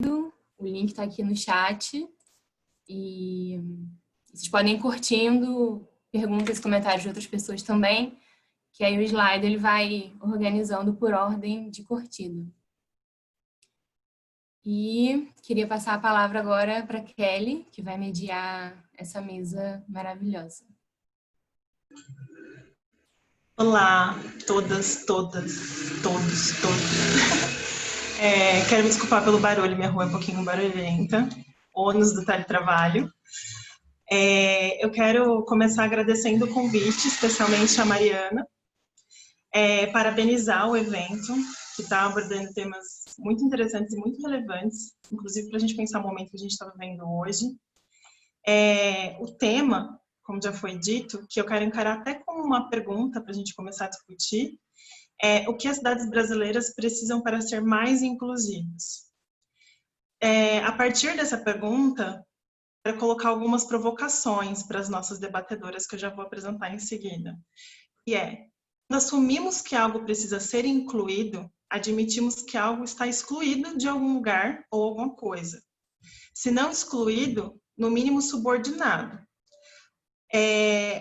O link está aqui no chat. E vocês podem ir curtindo perguntas e comentários de outras pessoas também, que aí o slide ele vai organizando por ordem de curtida. E queria passar a palavra agora para a Kelly, que vai mediar essa mesa maravilhosa. Olá, todos. Quero me desculpar pelo barulho, minha rua é um pouquinho barulhenta, ônus do teletrabalho. Eu quero começar agradecendo o convite, especialmente a Mariana, parabenizar o evento, que está abordando temas muito interessantes e muito relevantes, inclusive para a gente pensar o momento que a gente está vivendo hoje. O tema, como já foi dito, que eu quero encarar até como uma pergunta para a gente começar a discutir, o que as cidades brasileiras precisam para ser mais inclusivas. A partir dessa pergunta, quero colocar algumas provocações para as nossas debatedoras, que eu já vou apresentar em seguida. E quando assumimos que algo precisa ser incluído, admitimos que algo está excluído de algum lugar ou alguma coisa. Se não excluído, no mínimo subordinado.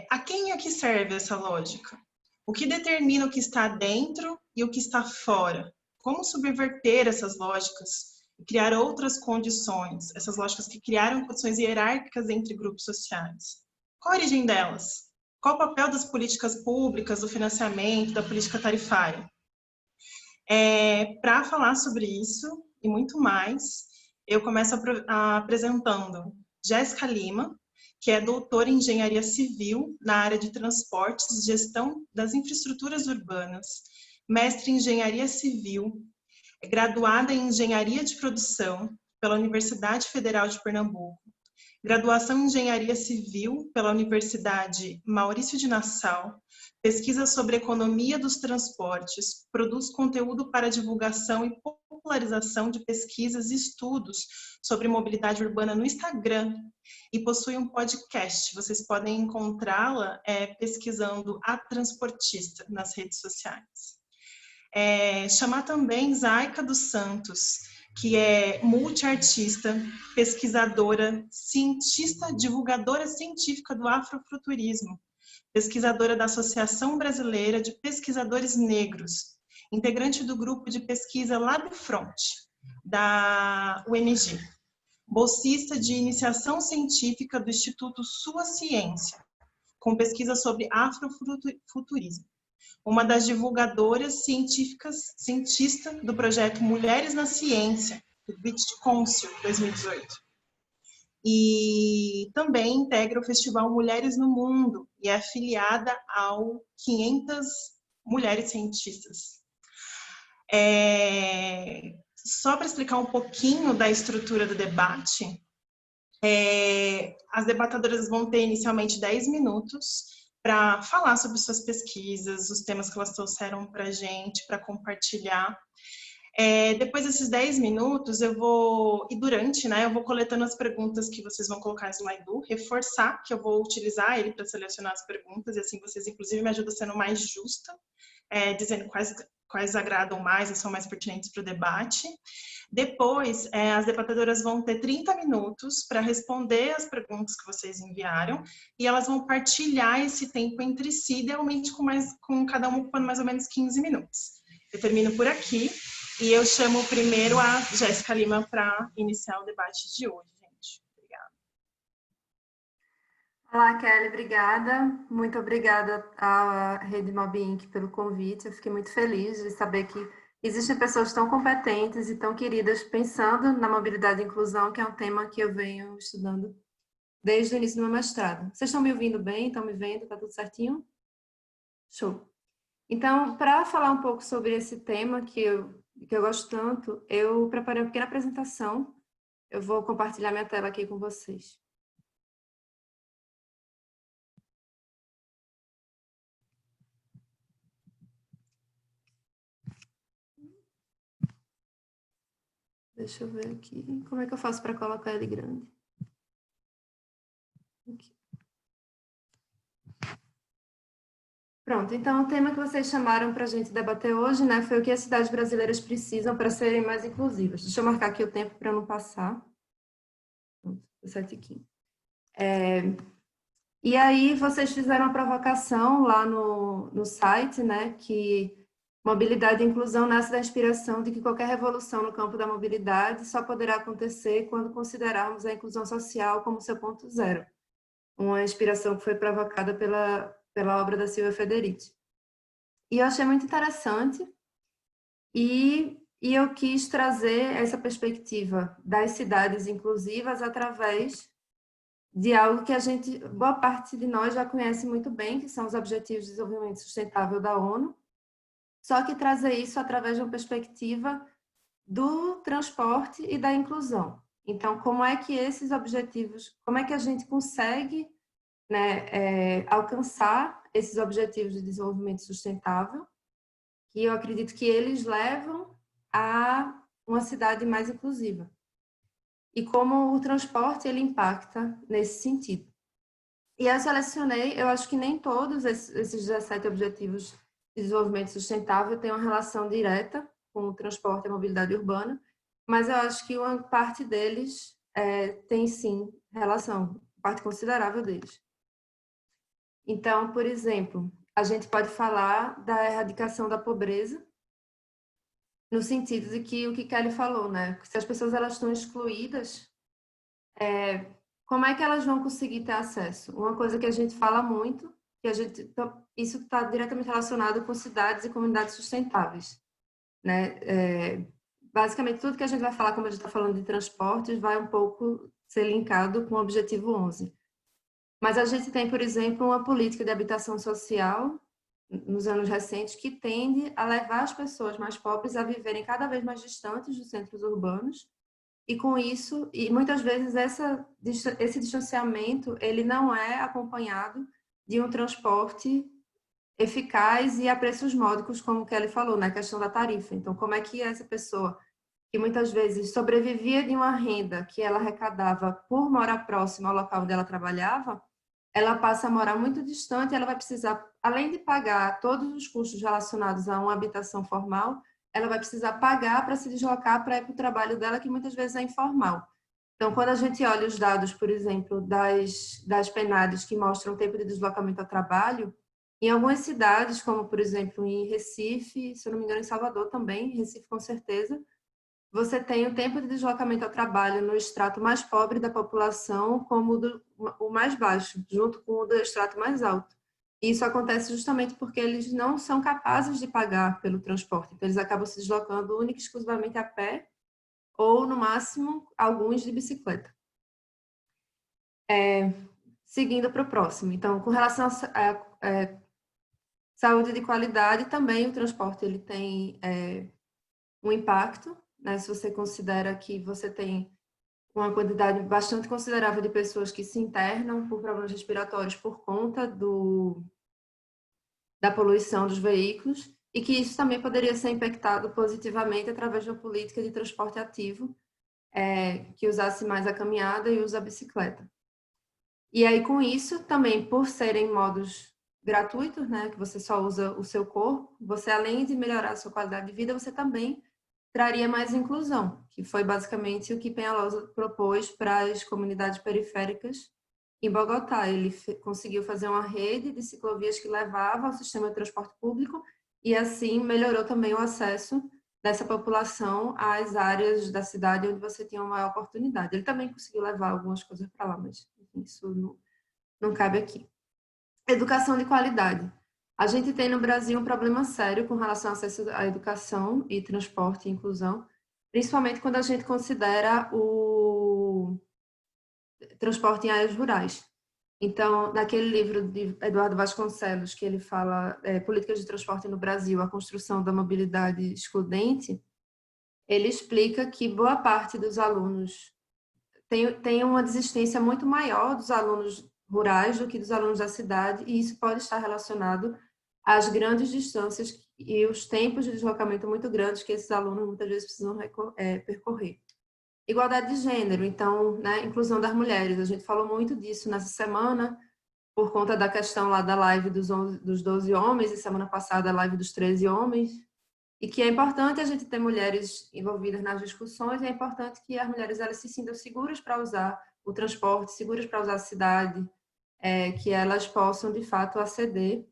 A quem é que serve essa lógica? O que determina o que está dentro e o que está fora? Como subverter essas lógicas e criar outras condições, essas lógicas que criaram condições hierárquicas entre grupos sociais? Qual a origem delas? Qual o papel das políticas públicas, do financiamento, da política tarifária? Para falar sobre isso e muito mais, eu começo apresentando Jéssica Lima, que é doutora em Engenharia Civil na área de Transportes e Gestão das Infraestruturas Urbanas, mestre em Engenharia Civil, graduada em Engenharia de Produção pela Universidade Federal de Pernambuco, graduação em Engenharia Civil pela Universidade Maurício de Nassau, pesquisa sobre economia dos transportes, produz conteúdo para divulgação e popularização de pesquisas e estudos sobre mobilidade urbana no Instagram e possui um podcast. Vocês podem encontrá-la pesquisando A Transportista nas redes sociais. Chamar também Zaica dos Santos, que é multiartista, pesquisadora, cientista, divulgadora científica do afrofuturismo, pesquisadora da Associação Brasileira de Pesquisadores Negros, integrante do grupo de pesquisa LabFront, da UNG, bolsista de iniciação científica do Instituto Sua Ciência, com pesquisa sobre afrofuturismo. Uma das divulgadoras cientista do projeto Mulheres na Ciência, do Bitconcil 2018. E também integra o Festival Mulheres no Mundo e é afiliada ao 500 Mulheres Cientistas. Só para explicar um pouquinho da estrutura do debate, as debatadoras vão ter inicialmente 10 minutos para falar sobre suas pesquisas, os temas que elas trouxeram para a gente, para compartilhar. Depois desses 10 minutos, eu vou coletando as perguntas que vocês vão colocar no Slido, reforçar que eu vou utilizar ele para selecionar as perguntas, e assim vocês, inclusive, me ajudam sendo mais justa, dizendo quais agradam mais e são mais pertinentes para o debate. Depois, as debatadoras vão ter 30 minutos para responder as perguntas que vocês enviaram e elas vão partilhar esse tempo entre si, idealmente com cada uma ocupando mais ou menos 15 minutos. Eu termino por aqui e eu chamo primeiro a Jéssica Lima para iniciar o debate de hoje, gente. Obrigada. Olá, Kelly, obrigada. Muito obrigada à Rede Mob Inc. pelo convite. Eu fiquei muito feliz de saber que existem pessoas tão competentes e tão queridas pensando na mobilidade e inclusão, que é um tema que eu venho estudando desde o início do meu mestrado. Vocês estão me ouvindo bem? Estão me vendo? Está tudo certinho? Show! Então, para falar um pouco sobre esse tema que eu gosto tanto, eu preparei uma pequena apresentação. Eu vou compartilhar minha tela aqui com vocês. Deixa eu ver aqui. Como é que eu faço para colocar ele grande? Aqui. Pronto, então o tema que vocês chamaram para a gente debater hoje, né, foi o que as cidades brasileiras precisam para serem mais inclusivas. Deixa eu marcar aqui o tempo para não passar. 7h15. E aí vocês fizeram uma provocação lá no site, né, que mobilidade e inclusão nasce da inspiração de que qualquer revolução no campo da mobilidade só poderá acontecer quando considerarmos a inclusão social como seu ponto zero. Uma inspiração que foi provocada pela obra da Silvia Federici. E eu achei muito interessante e eu quis trazer essa perspectiva das cidades inclusivas através de algo que boa parte de nós já conhece muito bem, que são os Objetivos de Desenvolvimento Sustentável da ONU, só que trazer isso através de uma perspectiva do transporte e da inclusão. Então, como é que esses objetivos, como é que a gente consegue, né, alcançar esses Objetivos de Desenvolvimento Sustentável, que eu acredito que eles levam a uma cidade mais inclusiva. E como o transporte ele impacta nesse sentido. E eu selecionei, eu acho que nem todos esses 17 Objetivos de Desenvolvimento Sustentável têm uma relação direta com o transporte e a mobilidade urbana, mas eu acho que uma parte deles tem sim relação, parte considerável deles. Então, por exemplo, a gente pode falar da erradicação da pobreza, no sentido de que o que Kelly falou, né? Se as pessoas elas estão excluídas, como é que elas vão conseguir ter acesso? Uma coisa que a gente fala muito, isso está diretamente relacionado com cidades e comunidades sustentáveis, né? Basicamente, tudo que a gente vai falar, como a gente está falando de transportes, vai um pouco ser linkado com o Objetivo 11. Mas a gente tem, por exemplo, uma política de habitação social nos anos recentes que tende a levar as pessoas mais pobres a viverem cada vez mais distantes dos centros urbanos e com isso, e muitas vezes esse distanciamento ele não é acompanhado de um transporte eficaz e a preços módicos, como o Kelly falou, na questão da tarifa. Então, como é que essa pessoa que muitas vezes sobrevivia de uma renda que ela arrecadava por morar próximo ao local onde ela trabalhava, ela passa a morar muito distante, ela vai precisar, além de pagar todos os custos relacionados a uma habitação formal, ela vai precisar pagar para se deslocar para ir para o trabalho dela, que muitas vezes é informal. Então, quando a gente olha os dados, por exemplo, das PNADs que mostram o tempo de deslocamento ao trabalho, em algumas cidades, como, por exemplo, em Recife, se eu não me engano, em Salvador também, Recife com certeza, você tem o tempo de deslocamento ao trabalho no extrato mais pobre da população como o mais baixo, junto com o do extrato mais alto. E isso acontece justamente porque eles não são capazes de pagar pelo transporte. Então, eles acabam se deslocando única e exclusivamente a pé ou, no máximo, alguns de bicicleta. Seguindo para o próximo. Então, com relação a saúde de qualidade, também o transporte ele tem um impacto, né? Se você considera que você tem uma quantidade bastante considerável de pessoas que se internam por problemas respiratórios por conta da poluição dos veículos e que isso também poderia ser impactado positivamente através de uma política de transporte ativo que usasse mais a caminhada e usa a bicicleta. E aí, com isso, também por serem modos gratuitos, né, que você só usa o seu corpo, você, além de melhorar a sua qualidade de vida, você também traria mais inclusão, que foi basicamente o que Peñalosa propôs para as comunidades periféricas em Bogotá. Ele conseguiu fazer uma rede de ciclovias que levava ao sistema de transporte público e, assim, melhorou também o acesso dessa população às áreas da cidade onde você tinha uma maior oportunidade. Ele também conseguiu levar algumas coisas para lá, mas enfim, isso não cabe aqui. Educação de qualidade. A gente tem no Brasil um problema sério com relação ao acesso à educação e transporte e inclusão, principalmente quando a gente considera o transporte em áreas rurais. Então, naquele livro de Eduardo Vasconcelos, que ele fala Políticas de Transporte no Brasil, a construção da mobilidade excludente, ele explica que boa parte dos alunos tem uma desistência muito maior dos alunos rurais do que dos alunos da cidade, e isso pode estar relacionado às grandes distâncias e os tempos de deslocamento muito grandes que esses alunos muitas vezes precisam percorrer. Igualdade de gênero, então, né, inclusão das mulheres. A gente falou muito disso nessa semana, por conta da questão lá da live dos 12 homens, e semana passada a live dos 13 homens, e que é importante a gente ter mulheres envolvidas nas discussões, e é importante que as mulheres elas se sintam seguras para usar o transporte, seguras para usar a cidade, que elas possam, de fato, aceder,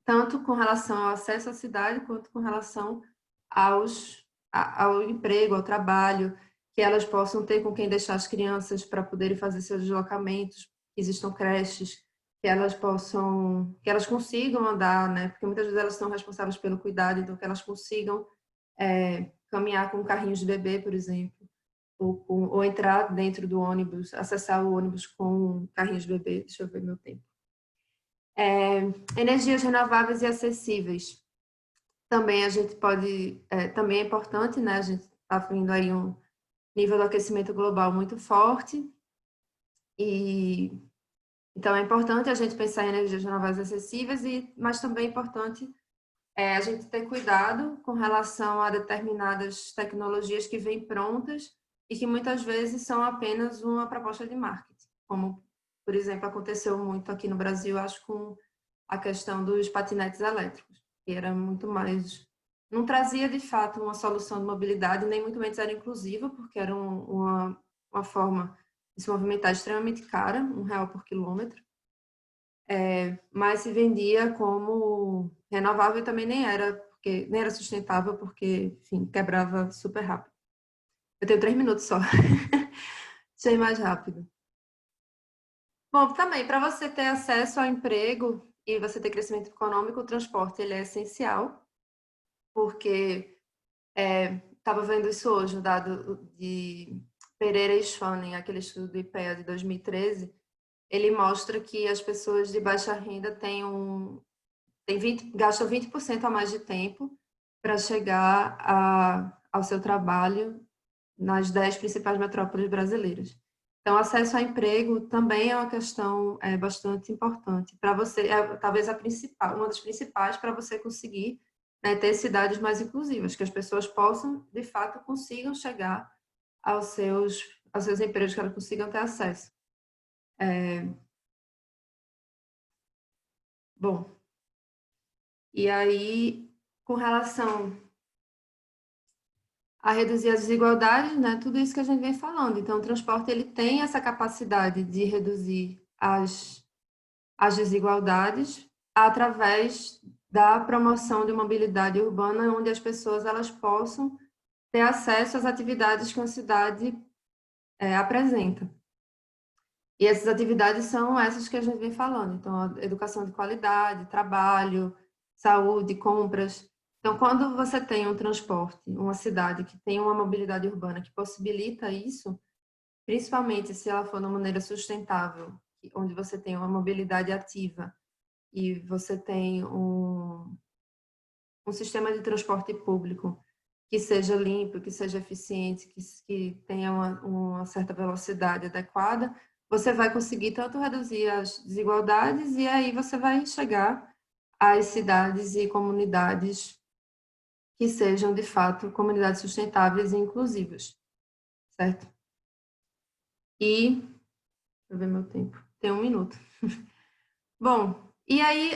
tanto com relação ao acesso à cidade, quanto com relação ao emprego, ao trabalho, que elas possam ter com quem deixar as crianças para poderem fazer seus deslocamentos, que existam creches, que elas consigam andar, né? Porque muitas vezes elas são responsáveis pelo cuidado, então que elas consigam caminhar com carrinhos de bebê, por exemplo, ou entrar dentro do ônibus, acessar o ônibus com carrinhos de bebê. Deixa eu ver meu tempo. Energias renováveis e acessíveis. Também a gente pode, também é importante, né? A gente está vendo aí um nível do aquecimento global muito forte, e então é importante a gente pensar em energias renováveis acessíveis, mas também é importante a gente ter cuidado com relação a determinadas tecnologias que vêm prontas e que muitas vezes são apenas uma proposta de marketing, como, por exemplo, aconteceu muito aqui no Brasil, acho, com a questão dos patinetes elétricos, que era muito mais... Não trazia, de fato, uma solução de mobilidade, nem muito menos era inclusiva, porque era uma forma de se movimentar extremamente cara, R$1 por quilômetro, mas se vendia como renovável e também nem era sustentável, porque, enfim, quebrava super rápido. Eu tenho 3 minutos só. Deixa eu ir mais rápido. Bom, também, para você ter acesso ao emprego e você ter crescimento econômico, o transporte ele é essencial, porque estava vendo isso hoje, o dado de Pereira e Schoening, aquele estudo do IPEA de 2013, ele mostra que as pessoas de baixa renda gastam 20% a mais de tempo para chegar ao seu trabalho nas 10 principais metrópoles brasileiras. Então, acesso ao emprego também é uma questão bastante importante para você, talvez uma das principais para você conseguir, né, ter cidades mais inclusivas, que as pessoas possam, de fato, consigam chegar aos seus empregos, que elas consigam ter acesso. Bom, e aí, com relação a reduzir as desigualdades, né, tudo isso que a gente vem falando. Então, o transporte ele tem essa capacidade de reduzir as desigualdades através da promoção de mobilidade urbana, onde as pessoas elas possam ter acesso às atividades que a cidade apresenta. E essas atividades são essas que a gente vem falando. Então, educação de qualidade, trabalho, saúde, compras. Então, quando você tem um transporte, uma cidade que tem uma mobilidade urbana que possibilita isso, principalmente se ela for de uma maneira sustentável, onde você tem uma mobilidade ativa e você tem um sistema de transporte público que seja limpo, que seja eficiente, que tenha uma certa velocidade adequada, você vai conseguir tanto reduzir as desigualdades e aí você vai chegar às cidades e comunidades que sejam, de fato, comunidades sustentáveis e inclusivas, certo? E, deixa eu ver meu tempo, tem 1 minuto. Bom, e aí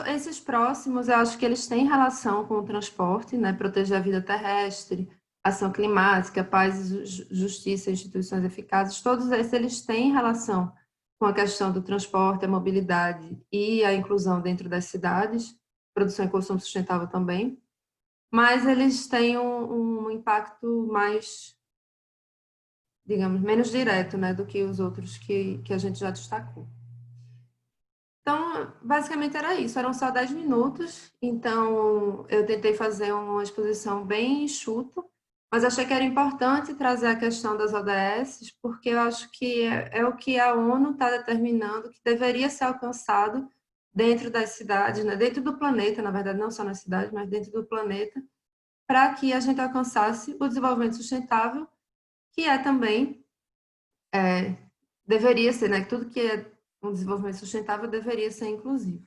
esses próximos, eu acho que eles têm relação com o transporte, né? Proteger a vida terrestre, ação climática, paz e justiça, instituições eficazes, todos esses eles têm relação com a questão do transporte, a mobilidade e a inclusão dentro das cidades, produção e consumo sustentável também, mas eles têm um impacto mais, digamos, menos direto, né, do que os outros que a gente já destacou. Então, basicamente era isso, eram só 10 minutos, então eu tentei fazer uma exposição bem enxuta, mas achei que era importante trazer a questão das ODS, porque eu acho que é o que a ONU está determinando que deveria ser alcançado dentro das cidades, né? Dentro do planeta, na verdade, não só nas cidades, mas dentro do planeta, para que a gente alcançasse o desenvolvimento sustentável, que é também, deveria ser, né? Tudo que é um desenvolvimento sustentável deveria ser inclusivo.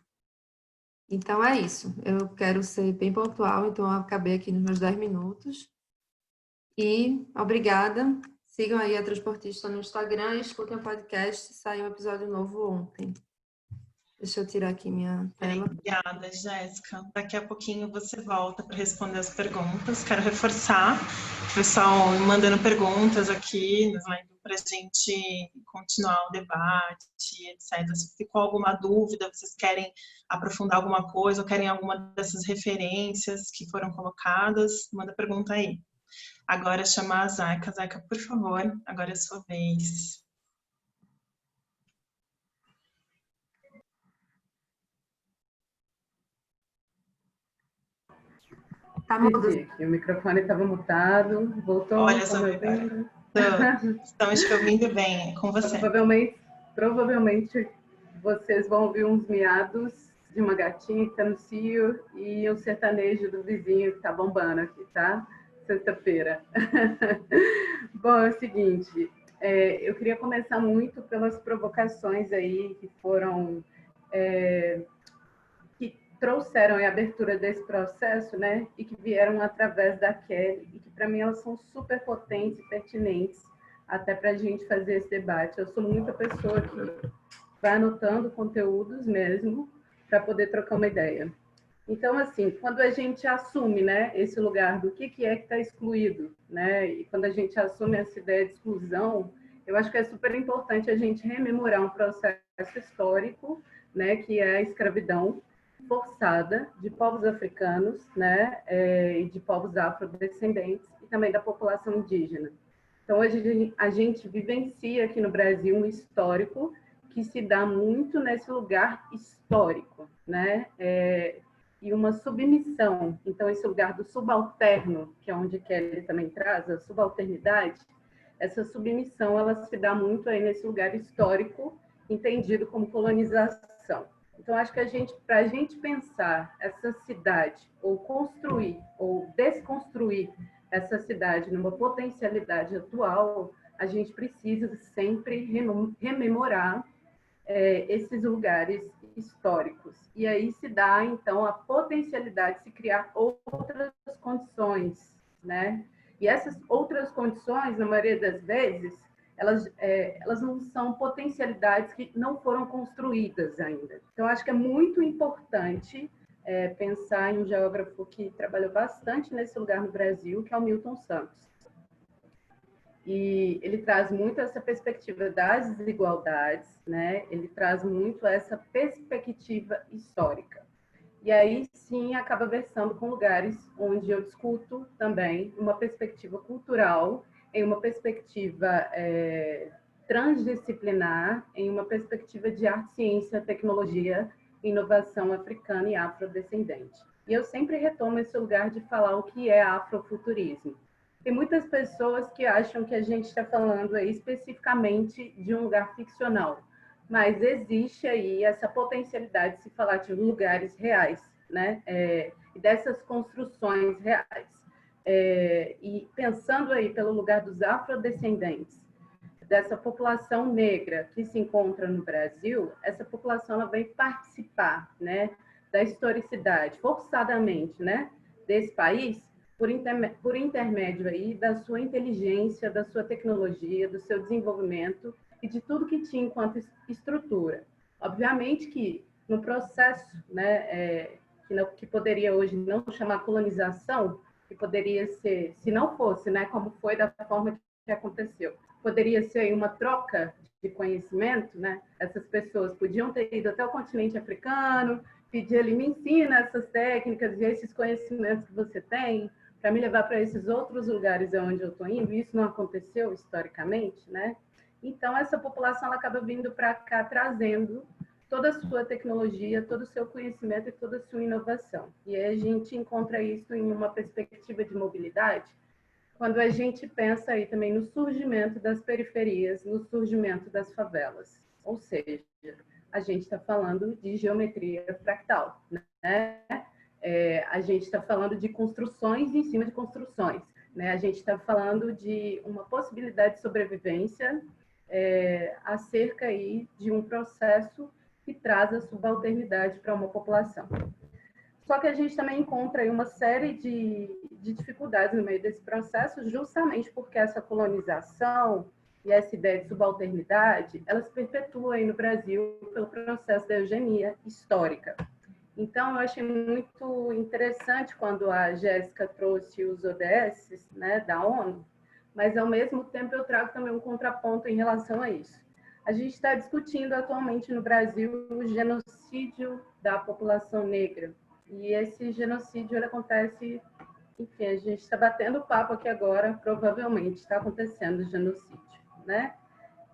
Então, é isso. Eu quero ser bem pontual, então eu acabei aqui nos meus 10 minutos. E obrigada. Sigam aí a Transportista no Instagram e escutem o podcast. Saiu um episódio novo ontem. Deixa eu tirar aqui minha tela. Obrigada, Jéssica. Daqui a pouquinho você volta para responder as perguntas. Quero reforçar o pessoal mandando perguntas aqui no slide para a gente continuar o debate, etc. Se ficou alguma dúvida, vocês querem aprofundar alguma coisa ou querem alguma dessas referências que foram colocadas, manda pergunta aí. Agora chamar a Zaica. Zaica, por favor, agora é a sua vez. Tá mudo. O microfone estava mutado, voltou. Olha só, estamos te ouvindo bem, é com você. Provavelmente vocês vão ouvir uns miados de uma gatinha que está no cio e um sertanejo do vizinho que está bombando aqui, tá? Sexta-feira. Bom, é o seguinte, eu queria começar muito pelas provocações aí que foram... que trouxeram a abertura desse processo, né, e que vieram através da Kelly, e que para mim elas são super potentes e pertinentes até para a gente fazer esse debate. Eu sou muita pessoa que vai anotando conteúdos mesmo para poder trocar uma ideia. Então, assim, quando a gente assume, né, esse lugar do que é que está excluído, né, e quando a gente assume essa ideia de exclusão, eu acho que é super importante a gente rememorar um processo histórico, né, que é a escravidão forçada de povos africanos, né, e de povos afrodescendentes e também da população indígena. Então, hoje a gente vivencia aqui no Brasil um histórico que se dá muito nesse lugar histórico, né, e uma submissão. Então, esse lugar do subalterno, que é onde Kelly também traz, a subalternidade, essa submissão, ela se dá muito aí nesse lugar histórico, entendido como colonização. Então, acho que para a gente pensar essa cidade, ou construir, ou desconstruir essa cidade numa potencialidade atual, a gente precisa sempre rememorar esses lugares históricos. E aí se dá, então, a potencialidade de se criar outras condições, né? E essas outras condições, na maioria das vezes, elas não são potencialidades que não foram construídas ainda. Então, acho que é muito importante pensar em um geógrafo que trabalhou bastante nesse lugar no Brasil, que é o Milton Santos. E ele traz muito essa perspectiva das desigualdades, né? Ele traz muito essa perspectiva histórica. E aí, sim, acaba versando com lugares onde eu discuto também uma perspectiva cultural, em uma perspectiva transdisciplinar, em uma perspectiva de arte, ciência, tecnologia, inovação africana e afrodescendente. E eu sempre retomo esse lugar de falar o que é afrofuturismo. Tem muitas pessoas que acham que a gente está falando aí especificamente de um lugar ficcional, mas existe aí essa potencialidade de se falar de lugares reais, né? E dessas construções reais. E pensando aí pelo lugar dos afrodescendentes, dessa população negra que se encontra no Brasil, essa população ela vem participar, né, da historicidade, forçadamente, né, desse país, por intermédio aí da sua inteligência, da sua tecnologia, do seu desenvolvimento e de tudo que tinha enquanto estrutura. Obviamente que no processo, né, que poderia hoje não chamar colonização, que poderia ser, se não fosse, né, como foi da forma que aconteceu, poderia ser uma troca de conhecimento, né? Essas pessoas podiam ter ido até o continente africano, pedir ali, me ensina essas técnicas e esses conhecimentos que você tem, para me levar para esses outros lugares onde eu estou indo. Isso não aconteceu historicamente, né? Então, essa população ela acaba vindo para cá trazendo toda a sua tecnologia, todo o seu conhecimento e toda a sua inovação. E aí a gente encontra isso em uma perspectiva de mobilidade, quando a gente pensa aí também no surgimento das periferias, no surgimento das favelas. Ou seja, a gente está falando de geometria fractal, né? A gente está falando de construções em cima de construções, né? A gente está falando de uma possibilidade de sobrevivência acerca aí de um processo que traz a subalternidade para uma população. Só que a gente também encontra aí uma série de dificuldades no meio desse processo, justamente porque essa colonização e essa ideia de subalternidade, ela se perpetua aí no Brasil pelo processo da eugenia histórica. Então, eu achei muito interessante quando a Jéssica trouxe os ODS, né, da ONU, mas, ao mesmo tempo, eu trago também um contraponto em relação a isso. A gente está discutindo atualmente no Brasil o genocídio da população negra, e esse genocídio ele acontece, enfim, a gente está batendo papo aqui agora, provavelmente está acontecendo o genocídio, né?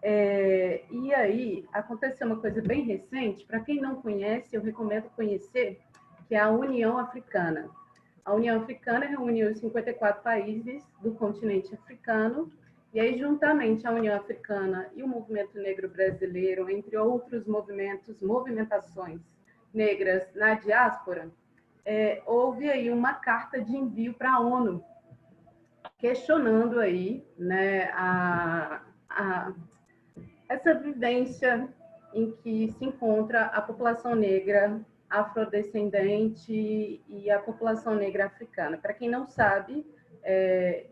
E aí, aconteceu uma coisa bem recente, para quem não conhece, eu recomendo conhecer, que é a União Africana. A União Africana reuniu 54 países do continente africano, e aí, juntamente, a União Africana e o Movimento Negro Brasileiro, entre outros movimentações negras na diáspora, houve aí uma carta de envio para a ONU, questionando aí, né, essa vivência em que se encontra a população negra afrodescendente e a população negra africana. Para quem não sabe,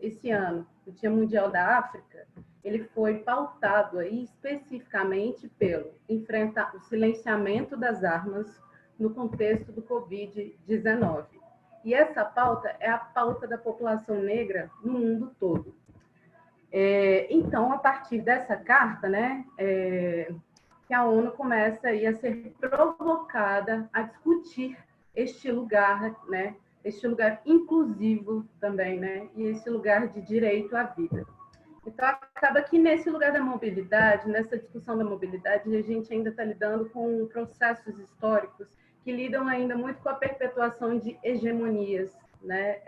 esse ano, o Dia Mundial da África, ele foi pautado aí especificamente pelo o silenciamento das armas no contexto do Covid-19. E essa pauta é a pauta da população negra no mundo todo. Então, a partir dessa carta, né, que a ONU começa aí a ser provocada a discutir este lugar, né, este lugar inclusivo também, né, e esse lugar de direito à vida. Então, acaba que nesse lugar da mobilidade, nessa discussão da mobilidade, a gente ainda está lidando com processos históricos que lidam ainda muito com a perpetuação de hegemonias, né,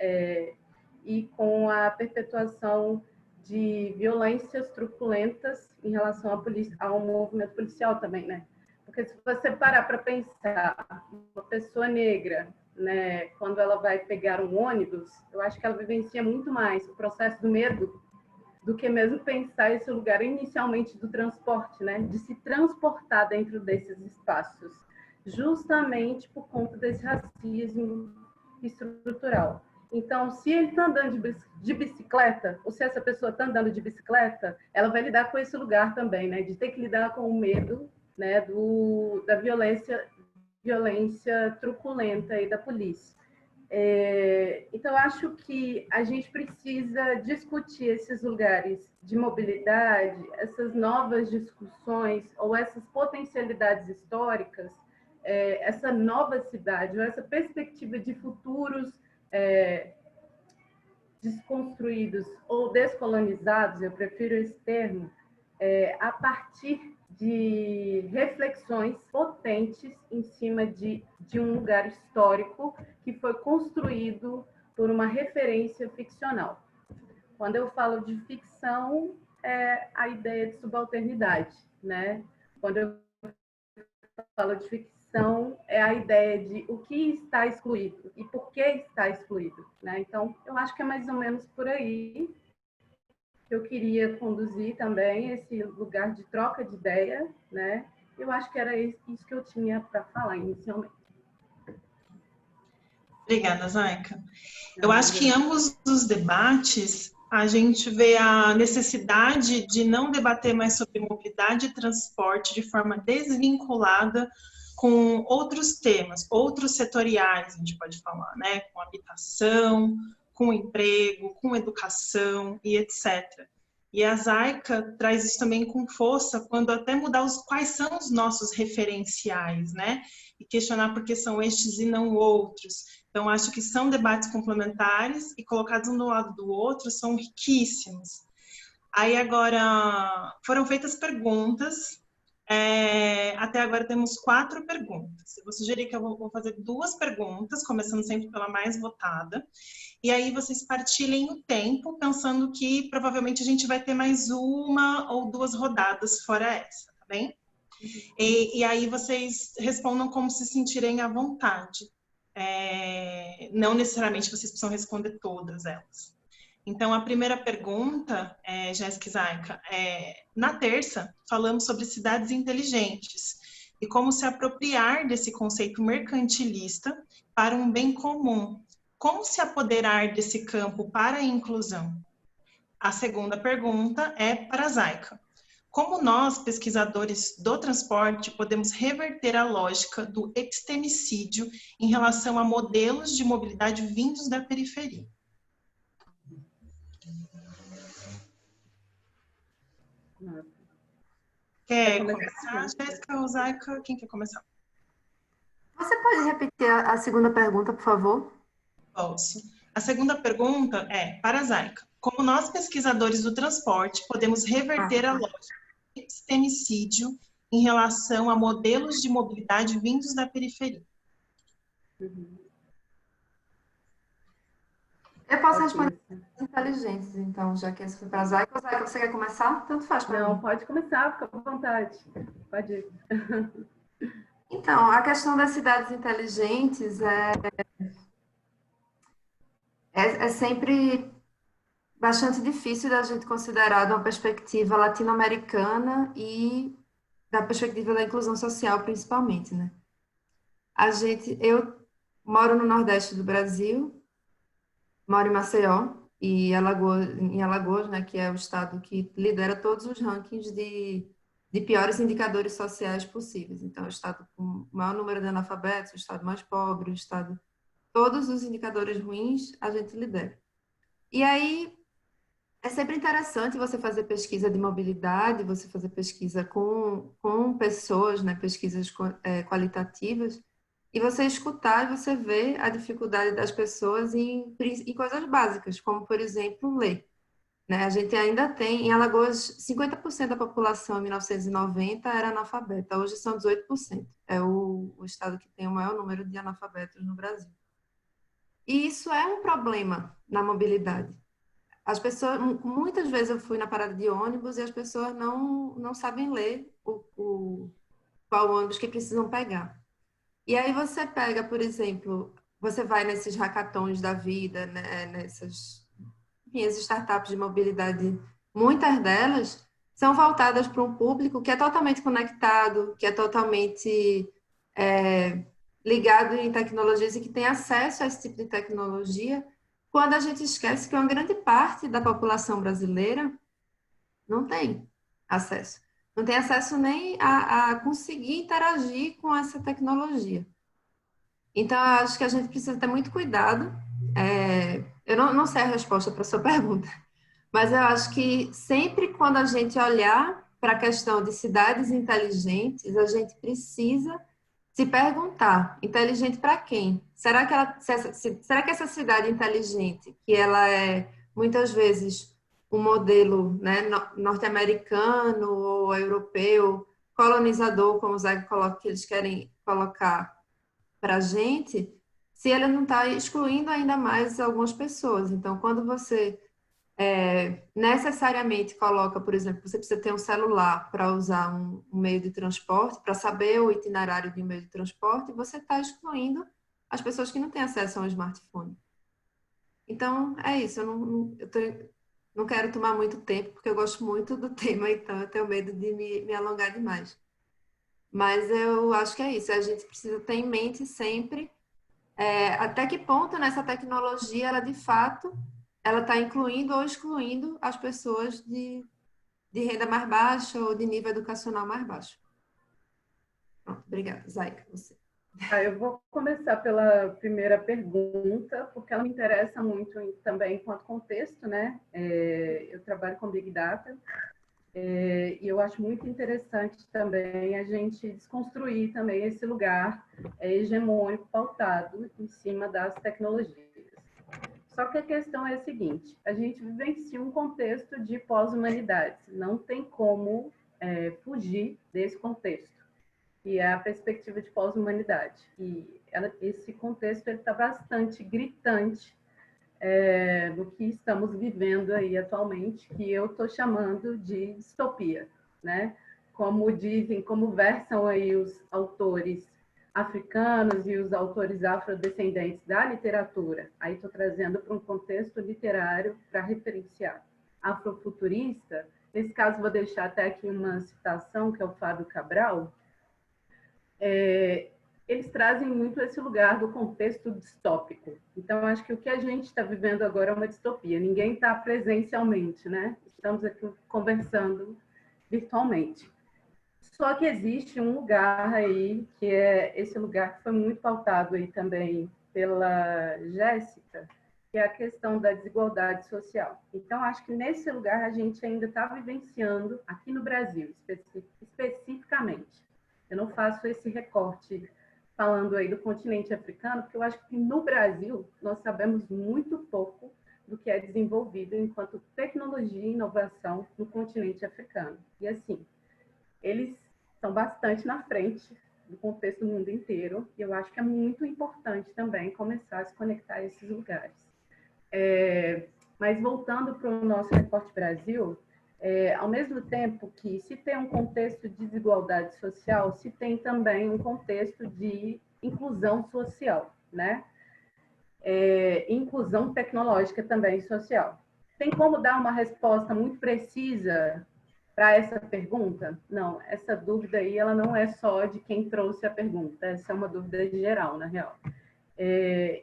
e com a perpetuação de violências truculentas em relação ao movimento policial também, né? Porque se você parar para pensar, uma pessoa negra, né, quando ela vai pegar um ônibus, eu acho que ela vivencia muito mais o processo do medo do que mesmo pensar esse lugar inicialmente do transporte, né, de se transportar dentro desses espaços, justamente por conta desse racismo estrutural. Então, se ele está andando de bicicleta, ou se essa pessoa está andando de bicicleta, ela vai lidar com esse lugar também, né? De ter que lidar com o medo, né? Da violência truculenta aí da polícia. Então, acho que a gente precisa discutir esses lugares de mobilidade, essas novas discussões ou essas potencialidades históricas, essa nova cidade, ou essa perspectiva de futuros desconstruídos ou descolonizados, eu prefiro esse termo, a partir de reflexões potentes em cima de um lugar histórico que foi construído por uma referência ficcional. Quando eu falo de ficção, é a ideia de subalternidade, né? Quando eu falo de ficção, é a ideia de o que está excluído e por que está excluído, né? Então, eu acho que é mais ou menos por aí que eu queria conduzir também esse lugar de troca de ideia, né? Eu acho que era isso que eu tinha para falar inicialmente. Obrigada, Zaica. Eu acho que em ambos os debates a gente vê a necessidade de não debater mais sobre mobilidade e transporte de forma desvinculada com outros temas, outros setoriais, a gente pode falar, né? Com habitação, com emprego, com educação e etc. E a Zaica traz isso também com força quando até mudar quais são os nossos referenciais, né? E questionar por que são estes e não outros. Então, acho que são debates complementares e colocados um do lado do outro são riquíssimos. Aí agora foram feitas perguntas. Até agora temos 4 perguntas. Eu vou sugerir que eu vou fazer 2 perguntas, começando sempre pela mais votada. E aí vocês partilhem o tempo, pensando que provavelmente a gente vai ter mais 1 ou 2 rodadas fora essa, tá bem? E aí vocês respondam como se sentirem à vontade. Não necessariamente vocês precisam responder todas elas. Então, a primeira pergunta, Jéssica e Zaica, na terça, falamos sobre cidades inteligentes e como se apropriar desse conceito mercantilista para um bem comum. Como se apoderar desse campo para a inclusão? A segunda pergunta é para a Zaika. Como nós, pesquisadores do transporte, podemos reverter a lógica do epistemicídio em relação a modelos de mobilidade vindos da periferia? Quer começar, Jéssica ou Zaika? Quem quer começar? Você pode repetir a segunda pergunta, por favor? Posso. A segunda pergunta é para a Zaika. Como nós, pesquisadores do transporte, podemos reverter a lógica do epistemicídio em relação a modelos de mobilidade vindos da periferia? Eu posso responder inteligentes, então, já que esse foi para a Zaika. Zaika, você quer começar? Tanto faz para mim. Não, pode começar, fica à vontade. Pode ir. Então, a questão das cidades inteligentes é sempre bastante difícil da gente considerar de uma perspectiva latino-americana e da perspectiva da inclusão social, principalmente, né? Eu moro no Nordeste do Brasil, moro em Maceió e em Alagoas, né, que é o estado que lidera todos os rankings de piores indicadores sociais possíveis. Então, é o estado com o maior número de analfabetos, o estado mais pobre, o estado... Todos os indicadores ruins a gente lidera. E aí, é sempre interessante você fazer pesquisa de mobilidade, você fazer pesquisa com pessoas, né, pesquisas qualitativas, e você escutar e você ver a dificuldade das pessoas em coisas básicas, como, por exemplo, ler. Né? A gente ainda tem, em Alagoas, 50% da população em 1990 era analfabeta, hoje são 18%. É o estado que tem o maior número de analfabetos no Brasil. E isso é um problema na mobilidade. As pessoas, muitas vezes eu fui na parada de ônibus e as pessoas não sabem ler qual ônibus que precisam pegar. E aí você pega, por exemplo, você vai nesses hackathons da vida, né, nessas, enfim, as startups de mobilidade, muitas delas são voltadas para um público que é totalmente conectado, que é totalmente ligado em tecnologias e que tem acesso a esse tipo de tecnologia, quando a gente esquece que uma grande parte da população brasileira não tem acesso. Não tem acesso nem a conseguir interagir com essa tecnologia. Então, eu acho que a gente precisa ter muito cuidado. Eu não sei a resposta para a sua pergunta, mas eu acho que sempre quando a gente olhar para a questão de cidades inteligentes, a gente precisa se perguntar, inteligente para quem? Será que essa cidade inteligente, que ela é muitas vezes um modelo, né, norte-americano ou europeu, colonizador, como o Zé coloca, que eles querem colocar para a gente, se ele não está excluindo ainda mais algumas pessoas. Então, quando você necessariamente coloca, por exemplo, você precisa ter um celular para usar um meio de transporte, para saber o itinerário de um meio de transporte, você está excluindo as pessoas que não têm acesso a um smartphone. Então, é isso. Eu não quero tomar muito tempo, porque eu gosto muito do tema, então eu tenho medo de me alongar demais. Mas eu acho que é isso. A gente precisa ter em mente sempre até que ponto nessa tecnologia ela, de fato, ela está incluindo ou excluindo as pessoas de renda mais baixa ou de nível educacional mais baixo. Pronto, obrigada. Zaika, você. Eu vou começar pela primeira pergunta, porque ela me interessa muito também enquanto contexto, né? Eu trabalho com Big Data e eu acho muito interessante também a gente desconstruir também esse lugar hegemônico pautado em cima das tecnologias. Só que a questão é a seguinte, a gente vivencia um contexto de pós-humanidades, não tem como fugir desse contexto, que é a perspectiva de pós-humanidade. E esse contexto está bastante gritante do que estamos vivendo aí atualmente, que eu estou chamando de distopia, né? Como dizem, como versam aí os autores africanos e os autores afrodescendentes da literatura. Aí estou trazendo para um contexto literário para referenciar. Afrofuturista, nesse caso vou deixar até aqui uma citação, que é o Fábio Cabral. eles trazem muito esse lugar do contexto distópico. Então, acho que o que a gente está vivendo agora é uma distopia. Ninguém está presencialmente, né? Estamos aqui conversando virtualmente. Só que existe um lugar aí, que é esse lugar que foi muito pautado aí também pela Jéssica, que é a questão da desigualdade social. Então, acho que nesse lugar a gente ainda está vivenciando, aqui no Brasil, especificamente. Eu não faço esse recorte falando aí do continente africano, porque eu acho que no Brasil nós sabemos muito pouco do que é desenvolvido enquanto tecnologia e inovação no continente africano. E assim, eles estão bastante na frente do contexto do mundo inteiro, e eu acho que é muito importante também começar a se conectar a esses lugares. Mas voltando para o nosso recorte Brasil, ao mesmo tempo que se tem um contexto de desigualdade social, se tem também um contexto de inclusão social, né? Inclusão tecnológica também social. Tem como dar uma resposta muito precisa para essa pergunta? Não, essa dúvida aí ela não é só de quem trouxe a pergunta, essa é uma dúvida geral, na real.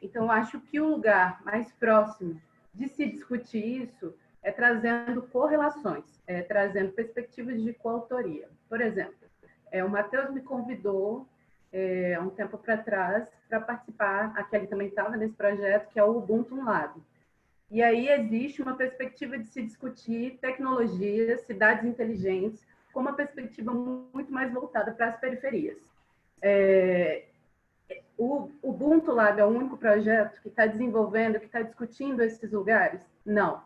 Então, acho que o lugar mais próximo de se discutir isso é trazendo correlações, trazendo perspectivas de coautoria. Por exemplo, o Matheus me convidou há um tempo para trás para participar, a Kelly também estava nesse projeto, que é o Ubuntu Lab. E aí existe uma perspectiva de se discutir tecnologias, cidades inteligentes, com uma perspectiva muito mais voltada para as periferias. O Ubuntu Lab é o único projeto que está desenvolvendo, que está discutindo esses lugares? Não.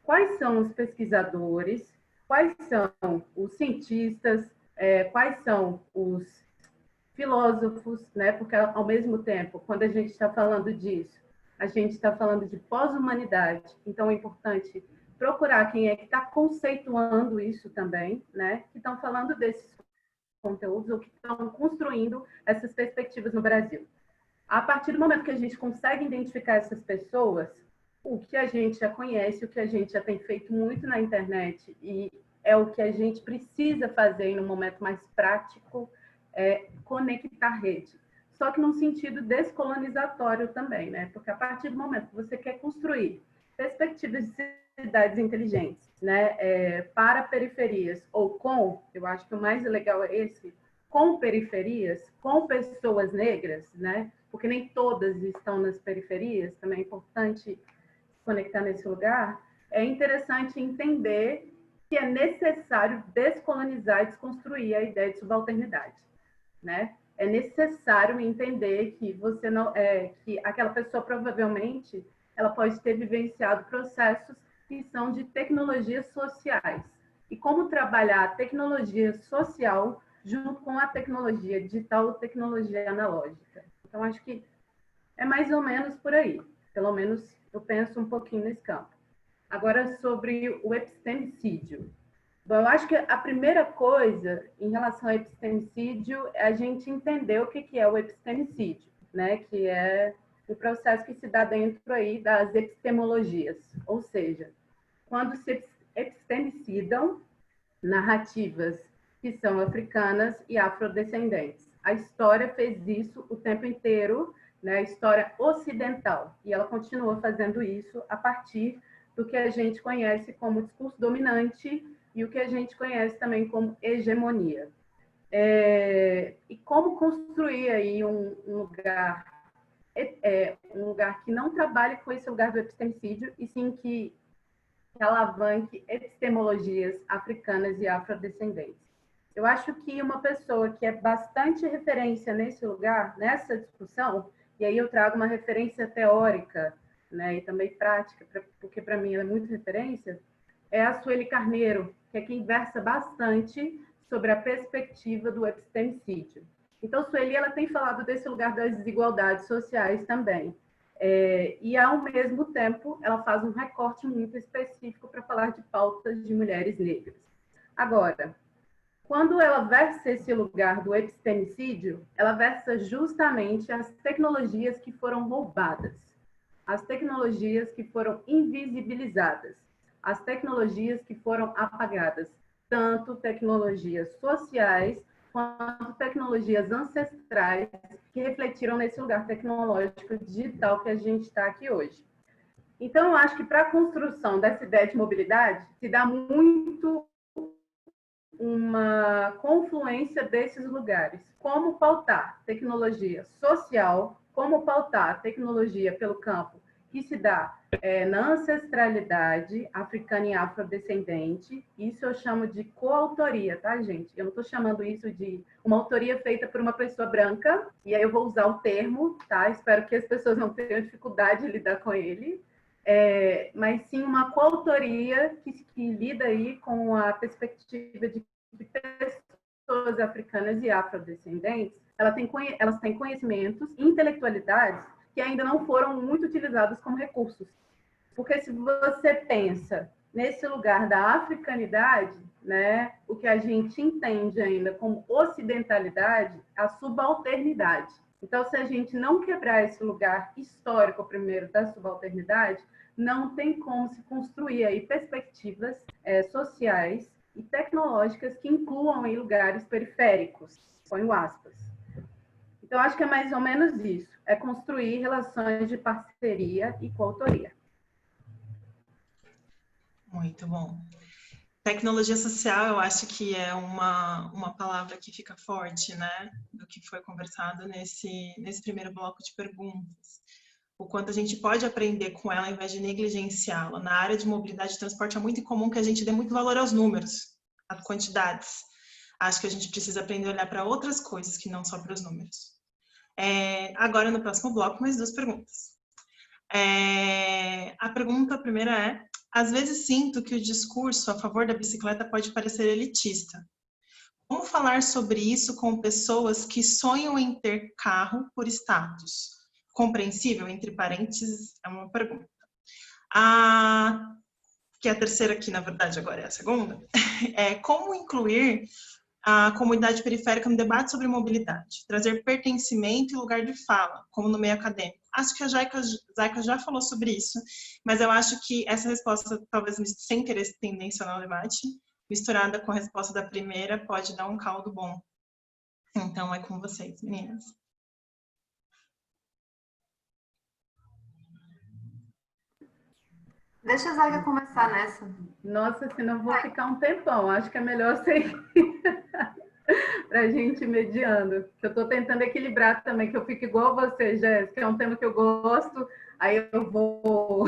Quais são os pesquisadores? Quais são os cientistas? Quais são os filósofos? Né? Porque, ao mesmo tempo, quando a gente está falando disso, a gente está falando de pós-humanidade. Então, é importante procurar quem é que está conceituando isso também, né? Que estão falando desses conteúdos ou que estão construindo essas perspectivas no Brasil. A partir do momento que a gente consegue identificar essas pessoas, o que a gente já conhece, o que a gente já tem feito muito na internet e é o que a gente precisa fazer em um momento mais prático, é conectar rede. Só que num sentido descolonizatório também, né? Porque a partir do momento que você quer construir perspectivas de cidades inteligentes, né, para periferias ou com, eu acho que o mais legal é esse, com periferias, com pessoas negras, né? Porque nem todas estão nas periferias, também é importante conectar nesse lugar. É interessante entender que é necessário descolonizar e desconstruir a ideia de subalternidade, né? É necessário entender que você não que aquela pessoa provavelmente ela pode ter vivenciado processos que são de tecnologias sociais e como trabalhar a tecnologia social junto com a tecnologia digital ou tecnologia analógica. Então acho que é mais ou menos por aí. Pelo menos eu penso um pouquinho nesse campo. Agora sobre o epistemicídio. Bom, eu acho que a primeira coisa em relação ao epistemicídio é a gente entender o que é o epistemicídio, né? Que é o processo que se dá dentro aí das epistemologias, ou seja, quando se epistemicidam narrativas que são africanas e afrodescendentes. A história fez isso o tempo inteiro, né? A história ocidental, e ela continua fazendo isso a partir do que a gente conhece como discurso dominante e o que a gente conhece também como hegemonia. E como construir aí um lugar que não trabalhe com esse lugar do epistemicídio, e sim que alavanque epistemologias africanas e afrodescendentes. Eu acho que uma pessoa que é bastante referência nesse lugar, nessa discussão, e aí eu trago uma referência teórica, né, e também prática, porque para mim ela é muito referência, é a Sueli Carneiro, que é quem versa bastante sobre a perspectiva do epistemicídio. Então, Sueli, ela tem falado desse lugar das desigualdades sociais também. E, ao mesmo tempo, ela faz um recorte muito específico para falar de pautas de mulheres negras. Agora, quando ela versa esse lugar do epistemicídio, ela versa justamente as tecnologias que foram roubadas, as tecnologias que foram invisibilizadas, as tecnologias que foram apagadas, tanto tecnologias sociais quanto tecnologias ancestrais que refletiram nesse lugar tecnológico digital que a gente está aqui hoje. Então, eu acho que para a construção dessa ideia de mobilidade, se dá muito uma confluência desses lugares. Como pautar tecnologia social, como pautar tecnologia pelo campo que se dá na ancestralidade africana e afrodescendente. Isso eu chamo de coautoria, tá, gente? Eu não estou chamando isso de uma autoria feita por uma pessoa branca, e aí eu vou usar o termo, tá? Espero que as pessoas não tenham dificuldade de lidar com ele. Mas sim uma coautoria que lida aí com a perspectiva de que pessoas africanas e afrodescendentes elas têm conhecimentos e intelectualidades que ainda não foram muito utilizados como recursos. Porque se você pensa nesse lugar da africanidade, né, o que a gente entende ainda como ocidentalidade, a subalternidade. Então, se a gente não quebrar esse lugar histórico primeiro da subalternidade, não tem como se construir aí perspectivas sociais e tecnológicas que incluam em lugares periféricos, ponho aspas. Então, acho que é mais ou menos isso, é construir relações de parceria e coautoria. Muito bom. Tecnologia social, eu acho que é uma palavra que fica forte, né, do que foi conversado nesse primeiro bloco de perguntas. O quanto a gente pode aprender com ela ao invés de negligenciá-la. Na área de mobilidade e transporte é muito incomum que a gente dê muito valor aos números, às quantidades. Acho que a gente precisa aprender a olhar para outras coisas que não só para os números. Agora, no próximo bloco, mais 2 perguntas. A primeira é: às vezes sinto que o discurso a favor da bicicleta pode parecer elitista. Como falar sobre isso com pessoas que sonham em ter carro por status? Compreensível? Entre parênteses, é uma pergunta. Que é a terceira aqui, na verdade, agora é a segunda. Como incluir a comunidade periférica no debate sobre mobilidade? Trazer pertencimento e lugar de fala, como no meio acadêmico. Acho que a Zayka já falou sobre isso, mas eu acho que essa resposta, talvez sem querer tendenciar o debate, misturada com a resposta da primeira, pode dar um caldo bom. Então, é com vocês, meninas. Deixa a Zayka começar nessa. Nossa, senão eu vou ficar um tempão. Acho que é melhor você para a gente ir mediando. Eu estou tentando equilibrar também, que eu fico igual a você, Jéssica, é um tema que eu gosto, aí eu vou...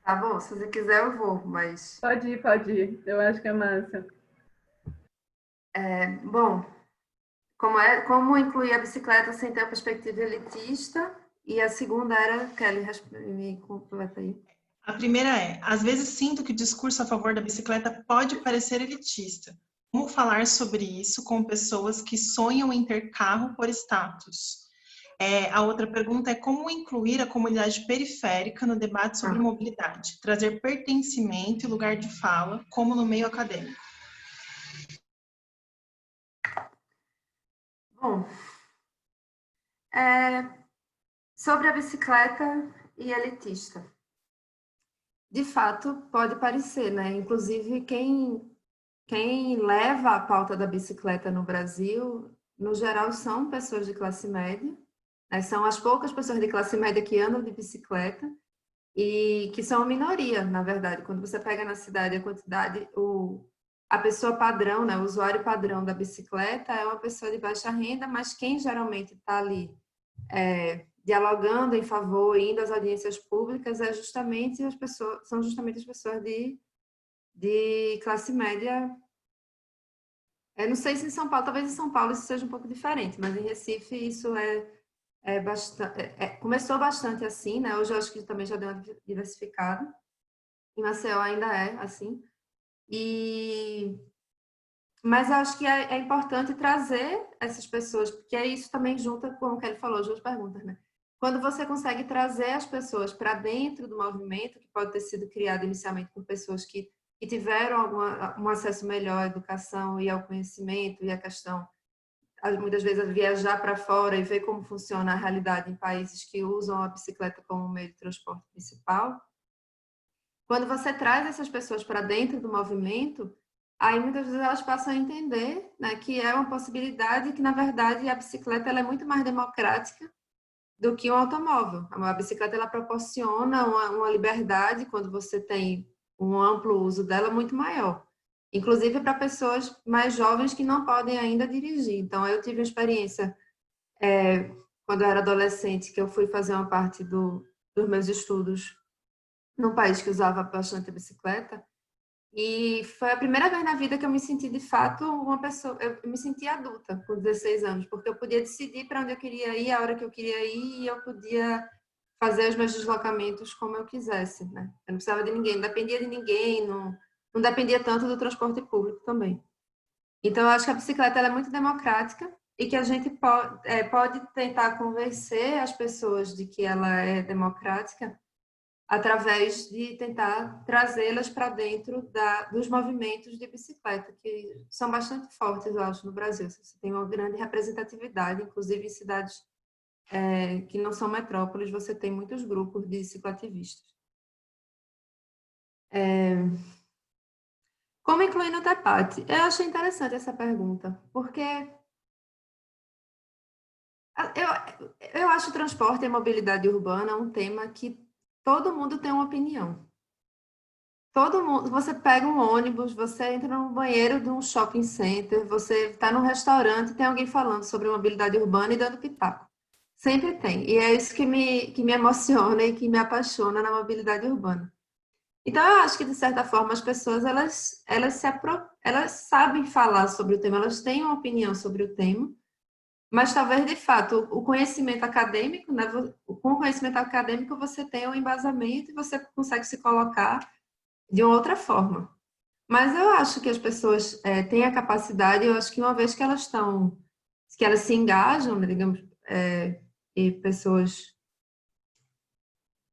Tá bom, se você quiser eu vou, mas... Pode ir. Eu acho que é massa. Bom, como incluir a bicicleta sem ter a perspectiva elitista? E a segunda era, Kelly, me completa aí. A primeira é: às vezes sinto que o discurso a favor da bicicleta pode parecer elitista. Como falar sobre isso com pessoas que sonham em ter carro por status? A outra pergunta é: como incluir a comunidade periférica no debate sobre mobilidade? Trazer pertencimento e lugar de fala, como no meio acadêmico. Bom, sobre a bicicleta e elitista. De fato, pode parecer, né? Inclusive, quem leva a pauta da bicicleta no Brasil, no geral, são pessoas de classe média, né? São as poucas pessoas de classe média que andam de bicicleta e que são a minoria, na verdade. Quando você pega na cidade a quantidade, a pessoa padrão, né? O usuário padrão da bicicleta é uma pessoa de baixa renda, mas quem geralmente está ali dialogando em favor, indo às audiências públicas, são justamente as pessoas de classe média. Não sei se em São Paulo, talvez em São Paulo isso seja um pouco diferente, mas em Recife isso começou bastante assim, né? Hoje eu acho que também já deu uma diversificada. Em Maceió ainda é assim. Mas eu acho que é importante trazer essas pessoas, porque isso também junta com o que ele falou, 2 perguntas, né? Quando você consegue trazer as pessoas para dentro do movimento, que pode ter sido criado inicialmente por pessoas que tiveram um acesso melhor à educação e ao conhecimento, e a questão, muitas vezes, é viajar para fora e ver como funciona a realidade em países que usam a bicicleta como meio de transporte principal. Quando você traz essas pessoas para dentro do movimento, aí muitas vezes elas passam a entender, né, que é uma possibilidade, que na verdade a bicicleta ela é muito mais democrática do que um automóvel. A bicicleta ela proporciona uma liberdade quando você tem um amplo uso dela muito maior, inclusive para pessoas mais jovens que não podem ainda dirigir. Então eu tive uma experiência quando eu era adolescente, que eu fui fazer uma parte dos meus estudos num país que usava bastante a bicicleta. E foi a primeira vez na vida que eu me senti, de fato, uma pessoa... Eu me senti adulta com 16 anos, porque eu podia decidir para onde eu queria ir, a hora que eu queria ir, e eu podia fazer os meus deslocamentos como eu quisesse, né? Eu não precisava de ninguém, não dependia de ninguém, não dependia tanto do transporte público também. Então, eu acho que a bicicleta ela é muito democrática e que a gente pode tentar convencer as pessoas de que ela é democrática através de tentar trazê-las para dentro dos movimentos de bicicleta, que são bastante fortes, eu acho, no Brasil. Você tem uma grande representatividade, inclusive em cidades que não são metrópoles, você tem muitos grupos de cicloativistas. Como incluir no debate? Eu achei interessante essa pergunta, porque eu acho transporte e mobilidade urbana um tema que todo mundo tem uma opinião. Todo mundo, você pega um ônibus, você entra no banheiro de um shopping center, você está num restaurante, tem alguém falando sobre mobilidade urbana e dando pitaco. Sempre tem. E é isso que me emociona e que me apaixona na mobilidade urbana. Então, eu acho que, de certa forma, as pessoas, elas sabem falar sobre o tema, elas têm uma opinião sobre o tema, mas talvez, de fato, o conhecimento acadêmico, né, com o conhecimento acadêmico, você tem um embasamento e você consegue se colocar de uma outra forma. Mas eu acho que as pessoas têm a capacidade, eu acho que uma vez que que elas se engajam, né, digamos, e pessoas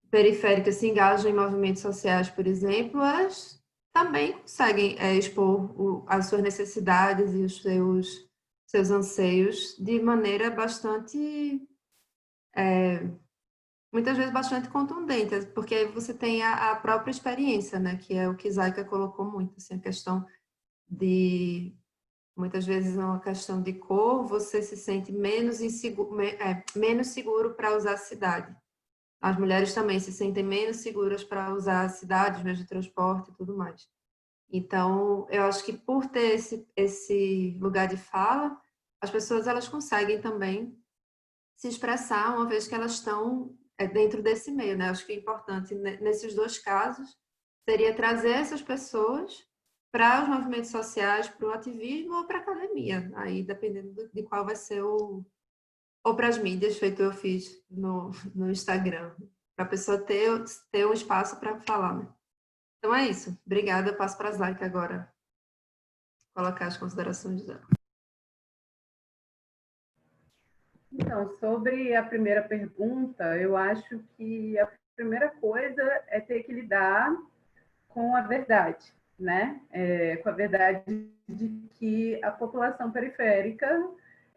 periféricas se engajam em movimentos sociais, por exemplo, elas também conseguem expor as suas necessidades e os seus anseios de maneira bastante, muitas vezes bastante contundente, porque aí você tem a própria experiência, né, que é o que Zaika colocou muito, assim, a questão de, muitas vezes é uma questão de cor, você se sente menos seguro para usar a cidade. As mulheres também se sentem menos seguras para usar a cidade, os meios de transporte e tudo mais. Então, eu acho que por ter esse lugar de fala, as pessoas elas conseguem também se expressar uma vez que elas estão dentro desse meio, né? Acho que é importante, nesses dois casos, seria trazer essas pessoas para os movimentos sociais, para o ativismo ou para a academia, aí dependendo de qual vai ser ou para as mídias, feito eu fiz no Instagram, para a pessoa ter um espaço para falar, né? Então é isso. Obrigada. Eu passo para a Zaika agora colocar as considerações dela. Então, sobre a primeira pergunta, eu acho que a primeira coisa é ter que lidar com a verdade, né? Com a verdade de que a população periférica,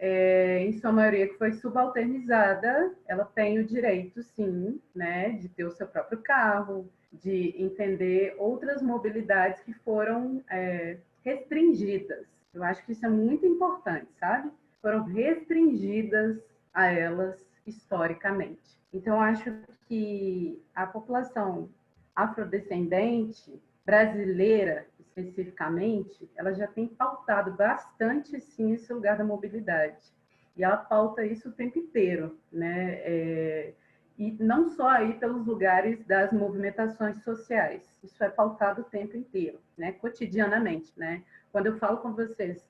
em sua maioria que foi subalternizada, ela tem o direito, sim, né, de ter o seu próprio carro, de entender outras mobilidades que foram restringidas. Eu acho que isso é muito importante, sabe? Foram restringidas a elas historicamente. Então, acho que a população afrodescendente, brasileira especificamente, ela já tem pautado bastante, sim, esse lugar da mobilidade. E ela pauta isso o tempo inteiro, né? E não só aí pelos lugares das movimentações sociais. Isso é pautado o tempo inteiro, né? Cotidianamente, né? Quando eu falo com vocês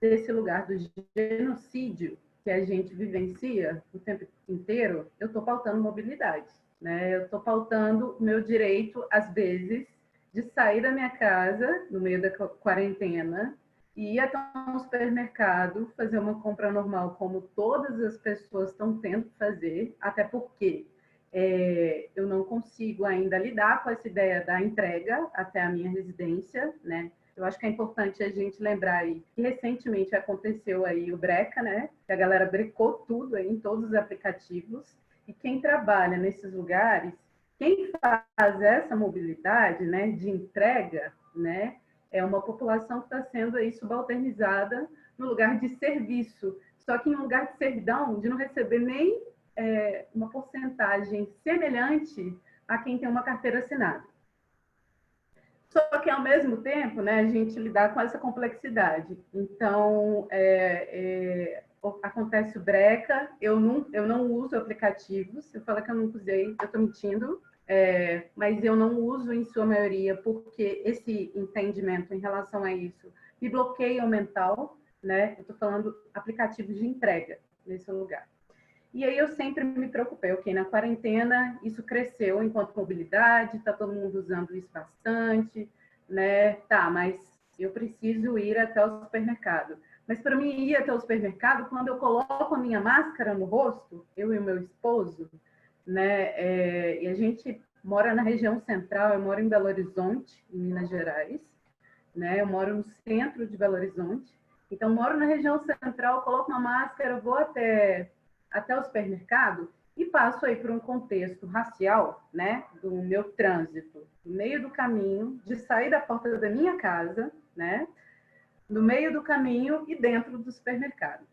desse lugar do genocídio que a gente vivencia o tempo inteiro, eu estou pautando mobilidade, né? Eu estou pautando meu direito, às vezes, de sair da minha casa no meio da quarentena e ir até um supermercado, fazer uma compra normal, como todas as pessoas estão tendo que fazer, até porque eu não consigo ainda lidar com essa ideia da entrega até a minha residência, né? Eu acho que é importante a gente lembrar aí que recentemente aconteceu aí o breca, né? Que a galera brecou tudo aí em todos os aplicativos. E quem trabalha nesses lugares, quem faz essa mobilidade, né, de entrega, né, É uma população que está sendo aí subalternizada no lugar de serviço, só que em um lugar de servidão, de não receber nem uma porcentagem semelhante a quem tem uma carteira assinada. Só que, ao mesmo tempo, né, a gente lidar com essa complexidade. Então, acontece o breca, eu não uso aplicativos, eu falo que eu nunca usei, eu estou mentindo, mas eu não uso em sua maioria, porque esse entendimento em relação a isso me bloqueia o mental, né? Eu estou falando aplicativos de entrega nesse lugar. E aí eu sempre me preocupei, ok, na quarentena isso cresceu enquanto mobilidade, está todo mundo usando isso bastante, né? Tá, mas eu preciso ir até o supermercado. Mas para mim ir até o supermercado, quando eu coloco a minha máscara no rosto, eu e o meu esposo, né? E a gente mora na região central, eu moro em Belo Horizonte, em Minas Gerais, né? Eu moro no centro de Belo Horizonte, então moro na região central, coloco uma máscara, vou até o supermercado e passo aí por um contexto racial, né, do meu trânsito, no meio do caminho, de sair da porta da minha casa, né, no meio do caminho e dentro do supermercado.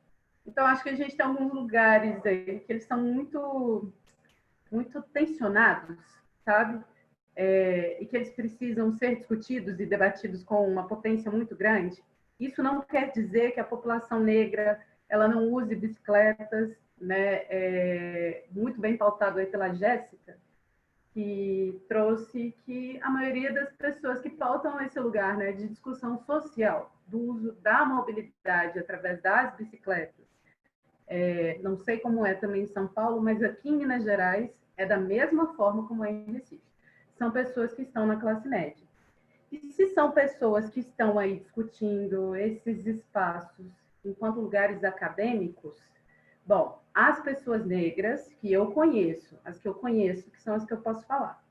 Então, acho que a gente tem alguns lugares aí que eles são muito, muito tensionados, sabe? E que eles precisam ser discutidos e debatidos com uma potência muito grande. Isso não quer dizer que a população negra ela não use bicicletas, né, muito bem pautado aí pela Jéssica, que trouxe que a maioria das pessoas que pautam esse lugar, né, de discussão social, do uso da mobilidade através das bicicletas, não sei como é também em São Paulo, mas aqui em Minas Gerais é da mesma forma como é em Recife. São pessoas que estão na classe média. E se são pessoas que estão aí discutindo esses espaços enquanto lugares acadêmicos, bom, as pessoas negras que eu conheço, as que eu conheço, que são as que eu posso falar,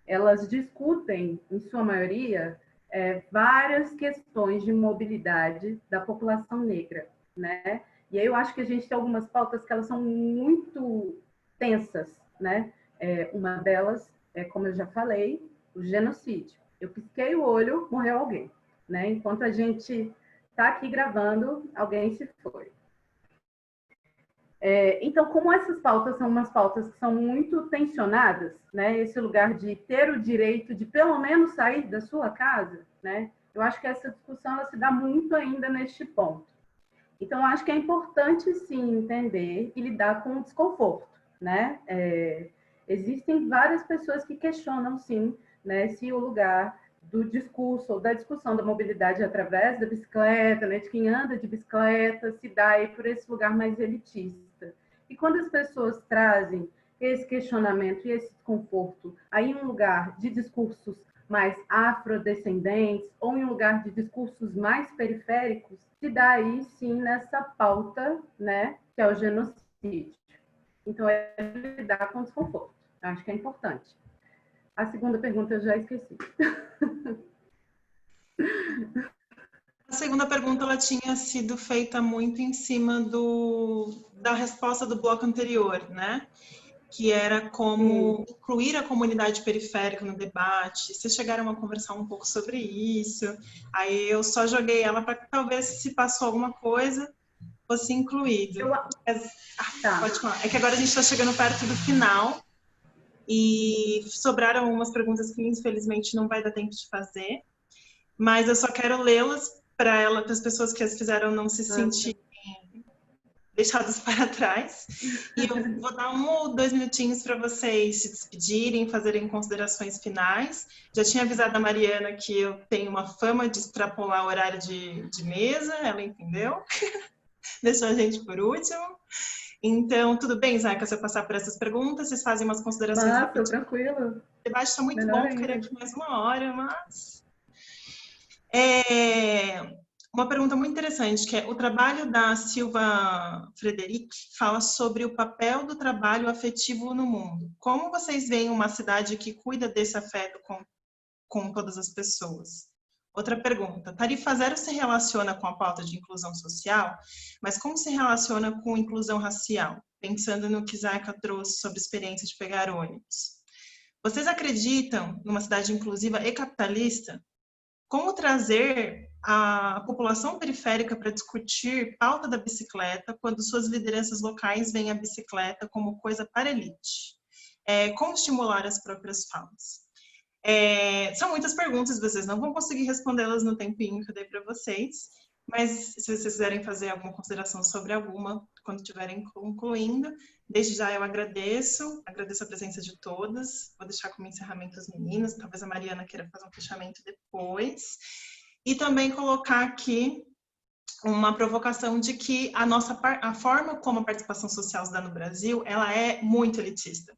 elas discutem, em sua maioria, várias questões de mobilidade da população negra, né? E aí eu acho que a gente tem algumas pautas que elas são muito tensas, né? Uma delas é, como eu já falei, o genocídio. Eu pisquei o olho, morreu alguém, né? Enquanto a gente está aqui gravando, alguém se foi. Então, como essas pautas são umas pautas que são muito tensionadas, né? Esse lugar de ter o direito de pelo menos sair da sua casa, né? Eu acho que essa discussão ela se dá muito ainda neste ponto. Então, eu acho que é importante, sim, entender e lidar com o desconforto, né? Existem várias pessoas que questionam, sim, né, se o lugar do discurso ou da discussão da mobilidade através da bicicleta, né, de quem anda de bicicleta, se dá aí por esse lugar mais elitista. E quando as pessoas trazem esse questionamento e esse desconforto aí em um lugar de discursos mais afrodescendentes ou em um lugar de discursos mais periféricos, se dá aí, sim, nessa pauta, né, que é o genocídio. Então, é lidar com o desconforto. Acho que é importante. A segunda pergunta eu já esqueci. A segunda pergunta ela tinha sido feita muito em cima da resposta do bloco anterior, né? Que era como incluir a comunidade periférica no debate. Vocês chegaram a conversar um pouco sobre isso. Aí eu só joguei ela para que talvez se passou alguma coisa fosse incluído. Tá. Pode falar. É que agora a gente está chegando perto do final e sobraram algumas perguntas que infelizmente não vai dar tempo de fazer, mas eu só quero lê-las para as pessoas que as fizeram não se sentirem deixados para trás. E eu vou dar 1 ou 2 minutinhos para vocês se despedirem, fazerem considerações finais. Já tinha avisado a Mariana que eu tenho uma fama de extrapolar o horário de mesa, ela entendeu? Deixou a gente por último. Então, tudo bem, Zaica, se eu passar por essas perguntas, vocês fazem umas considerações rápidas. Tranquilo. O debate está muito Melhor bom, ficaria aqui mais 1 hora, mas... Uma pergunta muito interessante, que é o trabalho da Silva Frederic fala sobre o papel do trabalho afetivo no mundo. Como vocês veem uma cidade que cuida desse afeto com todas as pessoas? Outra pergunta, Tarifa Zero se relaciona com a pauta de inclusão social, mas como se relaciona com inclusão racial? Pensando no que Zaica trouxe sobre a experiência de pegar ônibus. Vocês acreditam numa cidade inclusiva e capitalista? como trazer a população periférica para discutir pauta da bicicleta quando suas lideranças locais veem a bicicleta como coisa para elite. Como estimular as próprias falas. São muitas perguntas, vocês não vão conseguir respondê-las no tempinho que eu dei para vocês, mas se vocês quiserem fazer alguma consideração sobre alguma, quando estiverem concluindo, desde já eu agradeço a presença de todas, vou deixar como encerramento as meninas, talvez a Mariana queira fazer um fechamento depois, e também colocar aqui uma provocação de que a forma como a participação social se dá no Brasil, ela é muito elitista.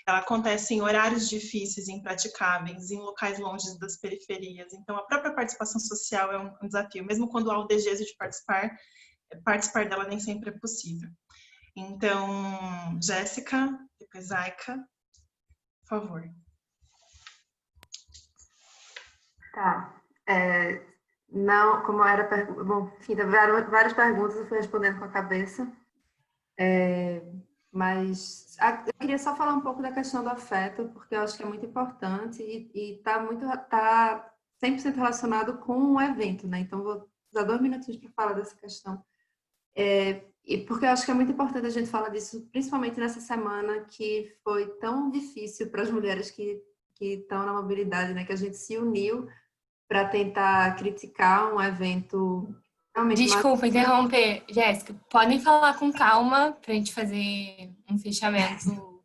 Ela acontece em horários difíceis, impraticáveis, em locais longe das periferias. Então, a própria participação social é um desafio. Mesmo quando há o desejo de participar dela nem sempre é possível. Então, Jéssica, depois Aika, por favor. Tá. Não, como era... Bom, enfim, várias perguntas, eu fui respondendo com a cabeça. Mas eu queria só falar um pouco da questão do afeto, porque eu acho que é muito importante e tá 100% relacionado com o evento, né? Então, vou usar 2 minutinhos para falar dessa questão. E porque eu acho que é muito importante a gente falar disso, principalmente nessa semana que foi tão difícil para as mulheres que estão na mobilidade, né? Que a gente se uniu para tentar criticar um evento... Desculpa interromper, Jéssica. Podem falar com calma para a gente fazer um fechamento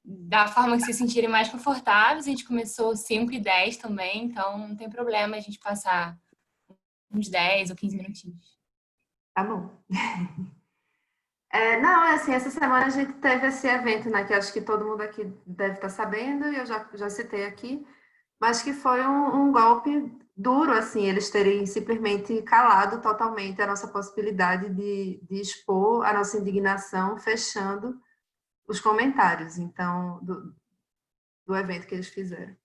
da forma que se sentirem mais confortáveis. A gente começou 5h10 também, então não tem problema a gente passar uns 10 ou 15 minutinhos. Tá bom. Não, assim, essa semana a gente teve esse evento, né, que acho que todo mundo aqui deve estar sabendo, e eu já citei aqui, mas que foi um golpe duro, assim, eles terem simplesmente calado totalmente a nossa possibilidade de expor a nossa indignação, fechando os comentários, então, do evento que eles fizeram.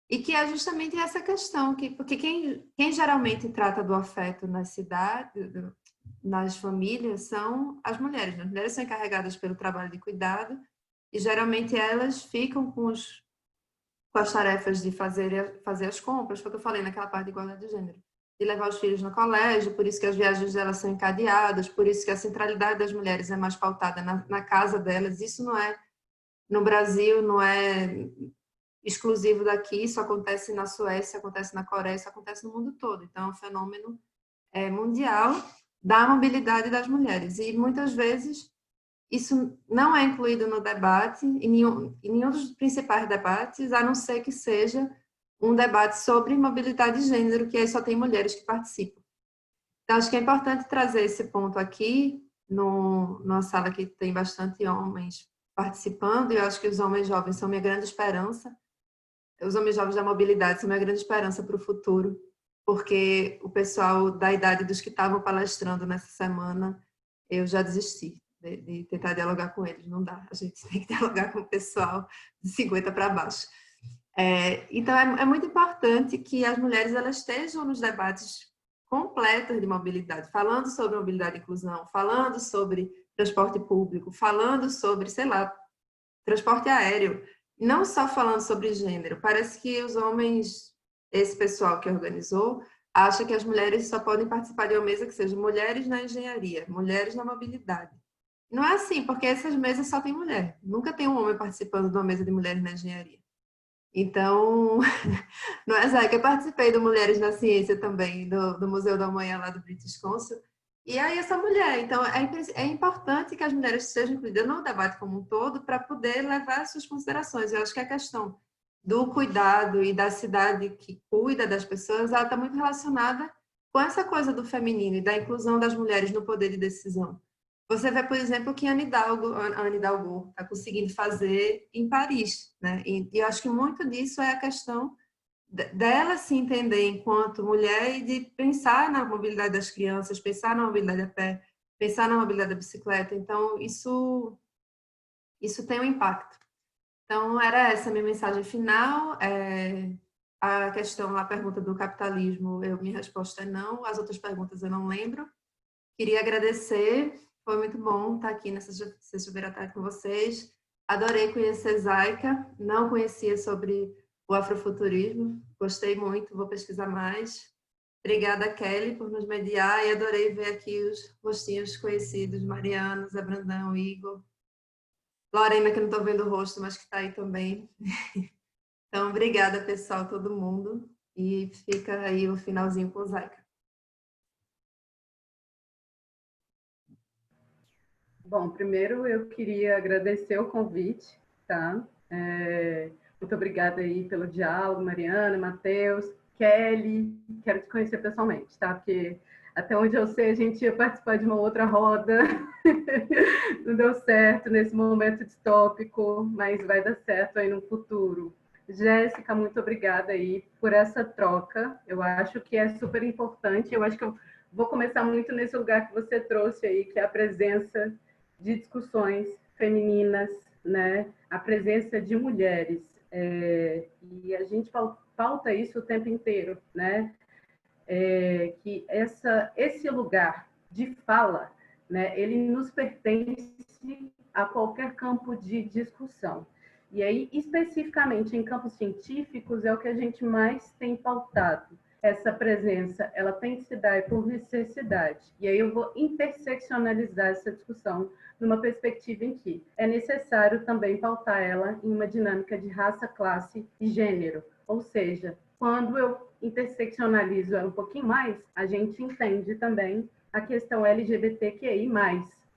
E que é justamente essa questão, porque quem geralmente trata do afeto na cidade, nas famílias, são as mulheres. As mulheres são encarregadas pelo trabalho de cuidado e geralmente elas ficam com as tarefas de fazer as compras, foi o que eu falei naquela parte de igualdade de gênero, de levar os filhos no colégio, por isso que as viagens delas são encadeadas, por isso que a centralidade das mulheres é mais pautada na casa delas. Isso não é, no Brasil, não é exclusivo daqui, isso acontece na Suécia, acontece na Coreia, isso acontece no mundo todo. Então, é um fenômeno mundial da mobilidade das mulheres. E, muitas vezes, isso não é incluído no debate, em nenhum dos principais debates, a não ser que seja um debate sobre mobilidade de gênero, que aí só tem mulheres que participam. Então, acho que é importante trazer esse ponto aqui, numa sala que tem bastante homens participando, e eu acho que os homens jovens são minha grande esperança. Os homens jovens da mobilidade são minha grande esperança para o futuro, porque o pessoal da idade dos que estavam palestrando nessa semana, eu já desisti de tentar dialogar com eles, não dá, a gente tem que dialogar com o pessoal de 50 para baixo. Então, é muito importante que as mulheres elas estejam nos debates completos de mobilidade, falando sobre mobilidade e inclusão, falando sobre transporte público, falando sobre, sei lá, transporte aéreo, não só falando sobre gênero. Parece que os homens, esse pessoal que organizou, acha que as mulheres só podem participar de uma mesa que seja mulheres na engenharia, mulheres na mobilidade. Não é assim, porque essas mesas só tem mulher. Nunca tem um homem participando de uma mesa de mulheres na engenharia. Então, não é só que eu participei do Mulheres na Ciência também, do Museu da Manhã lá do British Council. E aí essa mulher, então é importante que as mulheres sejam incluídas no debate como um todo para poder levar as suas considerações. Eu acho que a questão do cuidado e da cidade que cuida das pessoas, ela está muito relacionada com essa coisa do feminino e da inclusão das mulheres no poder de decisão. Você vê, por exemplo, o que a Anne Hidalgo está conseguindo fazer em Paris, né? E eu acho que muito disso é a questão dela se entender enquanto mulher e de pensar na mobilidade das crianças, pensar na mobilidade a pé, pensar na mobilidade da bicicleta. Então, isso tem um impacto. Então, era essa a minha mensagem final. A pergunta do capitalismo, minha resposta é não. As outras perguntas eu não lembro. Queria agradecer. Foi muito bom estar aqui nessa sexta-feira à tarde com vocês. Adorei conhecer Zaika. Não conhecia sobre o afrofuturismo. Gostei muito, vou pesquisar mais. Obrigada, Kelly, por nos mediar e adorei ver aqui os rostinhos conhecidos, Mariana, Zé Brandão, Igor. Lorena, que não estou vendo o rosto, mas que está aí também. Então, obrigada, pessoal, todo mundo. E fica aí o finalzinho com o Zaica. Bom, primeiro eu queria agradecer o convite, tá? Muito obrigada aí pelo diálogo, Mariana, Matheus, Kelly. Quero te conhecer pessoalmente, tá? Porque até onde eu sei, a gente ia participar de uma outra roda. Não deu certo nesse momento distópico, mas vai dar certo aí no futuro. Jéssica, muito obrigada aí por essa troca. Eu acho que é super importante. Eu acho que eu vou começar muito nesse lugar que você trouxe aí, que é a presença de discussões femininas, né? A presença de mulheres. E a gente pauta isso o tempo inteiro, né? Que esse lugar de fala, né, ele nos pertence a qualquer campo de discussão. E aí, especificamente em campos científicos, é o que a gente mais tem pautado. Essa presença, ela tem que se dar por necessidade. E aí eu vou interseccionalizar essa discussão numa perspectiva em que é necessário também pautar ela em uma dinâmica de raça, classe e gênero. Ou seja, quando eu interseccionalizo ela um pouquinho mais, a gente entende também a questão LGBTQI+,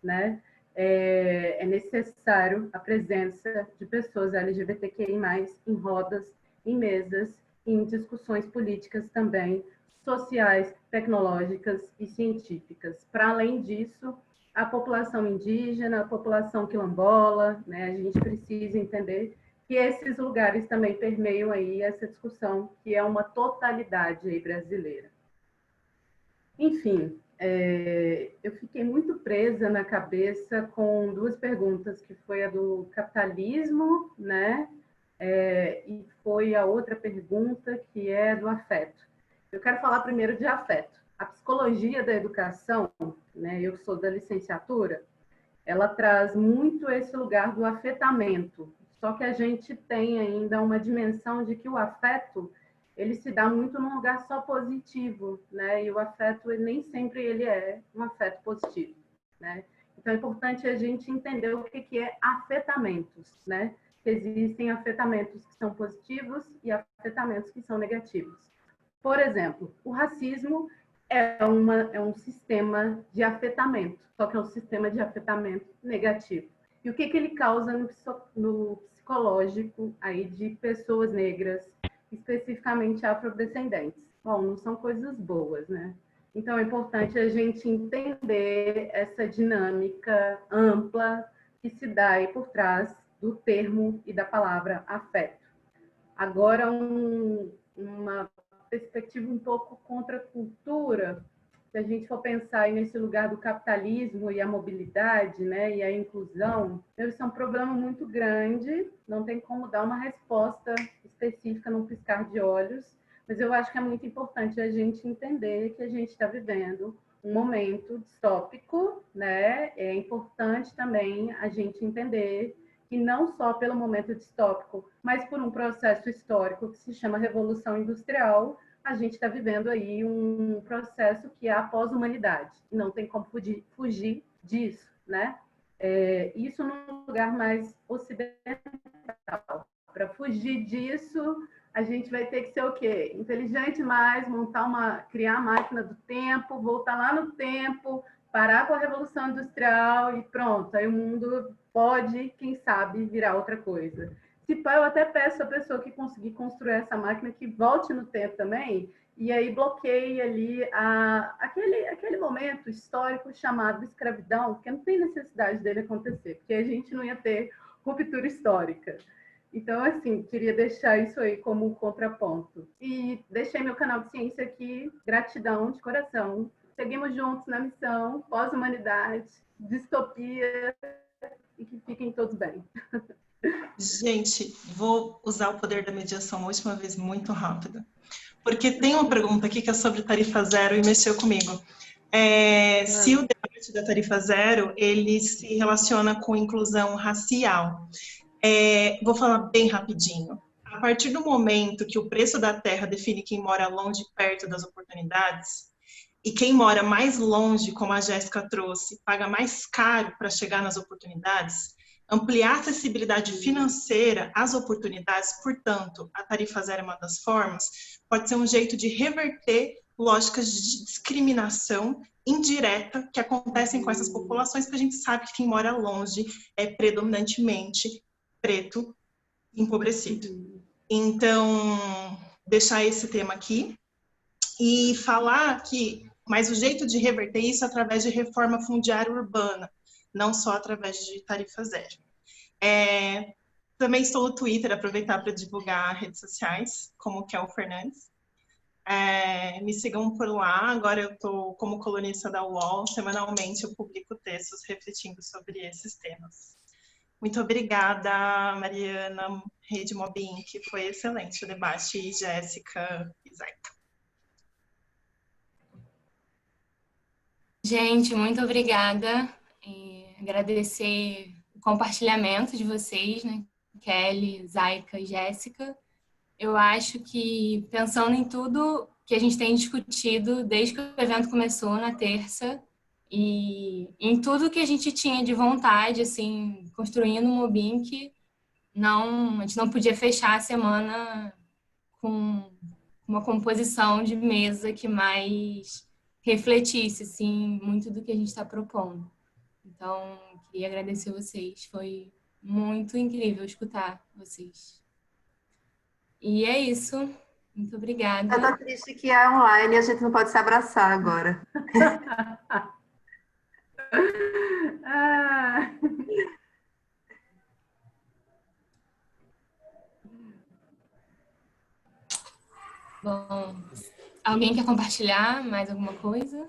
né? É necessário a presença de pessoas LGBTQI+, em rodas, em mesas, em discussões políticas também, sociais, tecnológicas e científicas. Para além disso, a população indígena, a população quilombola, né? A gente precisa entender que esses lugares também permeiam aí essa discussão, que é uma totalidade aí brasileira. Enfim, eu fiquei muito presa na cabeça com duas perguntas, que foi a do capitalismo, né? E foi a outra pergunta, que é do afeto. Eu quero falar primeiro de afeto. A psicologia da educação, né? Eu sou da licenciatura, ela traz muito esse lugar do afetamento. Só que a gente tem ainda uma dimensão de que o afeto, ele se dá muito num lugar só positivo, né? E o afeto, nem sempre ele é um afeto positivo, né? Então é importante a gente entender o que é afetamentos, né? Existem afetamentos que são positivos e afetamentos que são negativos. Por exemplo, o racismo é um sistema de afetamento, só que é um sistema de afetamento negativo. E o que ele causa no psicológico aí de pessoas negras, especificamente afrodescendentes? Bom, não são coisas boas, né? Então é importante a gente entender essa dinâmica ampla que se dá aí por trás do termo e da palavra afeto. Agora, uma perspectiva um pouco contra a cultura, se a gente for pensar aí nesse lugar do capitalismo e a mobilidade, né, e a inclusão, isso é um problema muito grande, não tem como dar uma resposta específica num piscar de olhos, mas eu acho que é muito importante a gente entender que a gente está vivendo um momento distópico, né? É importante também a gente entender que não só pelo momento distópico, mas por um processo histórico que se chama Revolução Industrial, a gente está vivendo aí um processo que é a pós-humanidade. Não tem como fugir disso, né? Isso num lugar mais ocidental. Para fugir disso, a gente vai ter que ser o quê? Inteligente mais, criar a máquina do tempo, voltar lá no tempo, parar com a Revolução Industrial e pronto. Aí o mundo pode, quem sabe, virar outra coisa. Se pá, eu até peço a pessoa que conseguir construir essa máquina que volte no tempo também e aí bloqueie ali aquele momento histórico chamado escravidão, porque não tem necessidade dele acontecer, porque a gente não ia ter ruptura histórica. Então, assim, queria deixar isso aí como contraponto. E deixei meu canal de ciência aqui, gratidão de coração. Seguimos juntos na missão, pós-humanidade, distopia, e que fiquem todos bem. Gente, vou usar o poder da mediação uma última vez muito rápida, porque tem uma pergunta aqui que é sobre tarifa zero e mexeu comigo. Se o debate da tarifa zero, ele se relaciona com inclusão racial. Vou falar bem rapidinho. A partir do momento que o preço da terra define quem mora longe e perto das oportunidades, e quem mora mais longe, como a Jéssica trouxe, paga mais caro para chegar nas oportunidades, ampliar a acessibilidade financeira às oportunidades, portanto, a tarifa zero é uma das formas, pode ser um jeito de reverter lógicas de discriminação indireta que acontecem com essas populações, que a gente sabe que quem mora longe é predominantemente preto, empobrecido. Então, deixar esse tema aqui e falar que, mas o jeito de reverter isso é através de reforma fundiária urbana, não só através de tarifa zero. Também estou no Twitter, aproveitar para divulgar redes sociais, como Kel Fernandes. Me sigam por lá, agora eu estou como colunista da UOL, semanalmente eu publico textos refletindo sobre esses temas. Muito obrigada, Mariana, Rede Mobim, que foi excelente o debate, e Jéssica e Zaika. Gente, muito obrigada. Agradecer o compartilhamento de vocês, né? Kelly, Zaika e Jéssica. Eu acho que, pensando em tudo que a gente tem discutido desde que o evento começou na terça, e em tudo que a gente tinha de vontade, assim, construindo um Mobink, a gente não podia fechar a semana com uma composição de mesa que mais refletisse, assim, muito do que a gente está propondo. Então, queria agradecer vocês. Foi muito incrível escutar vocês. E é isso. Muito obrigada. Eu tô triste que é online e a gente não pode se abraçar agora. Bom, alguém quer compartilhar mais alguma coisa?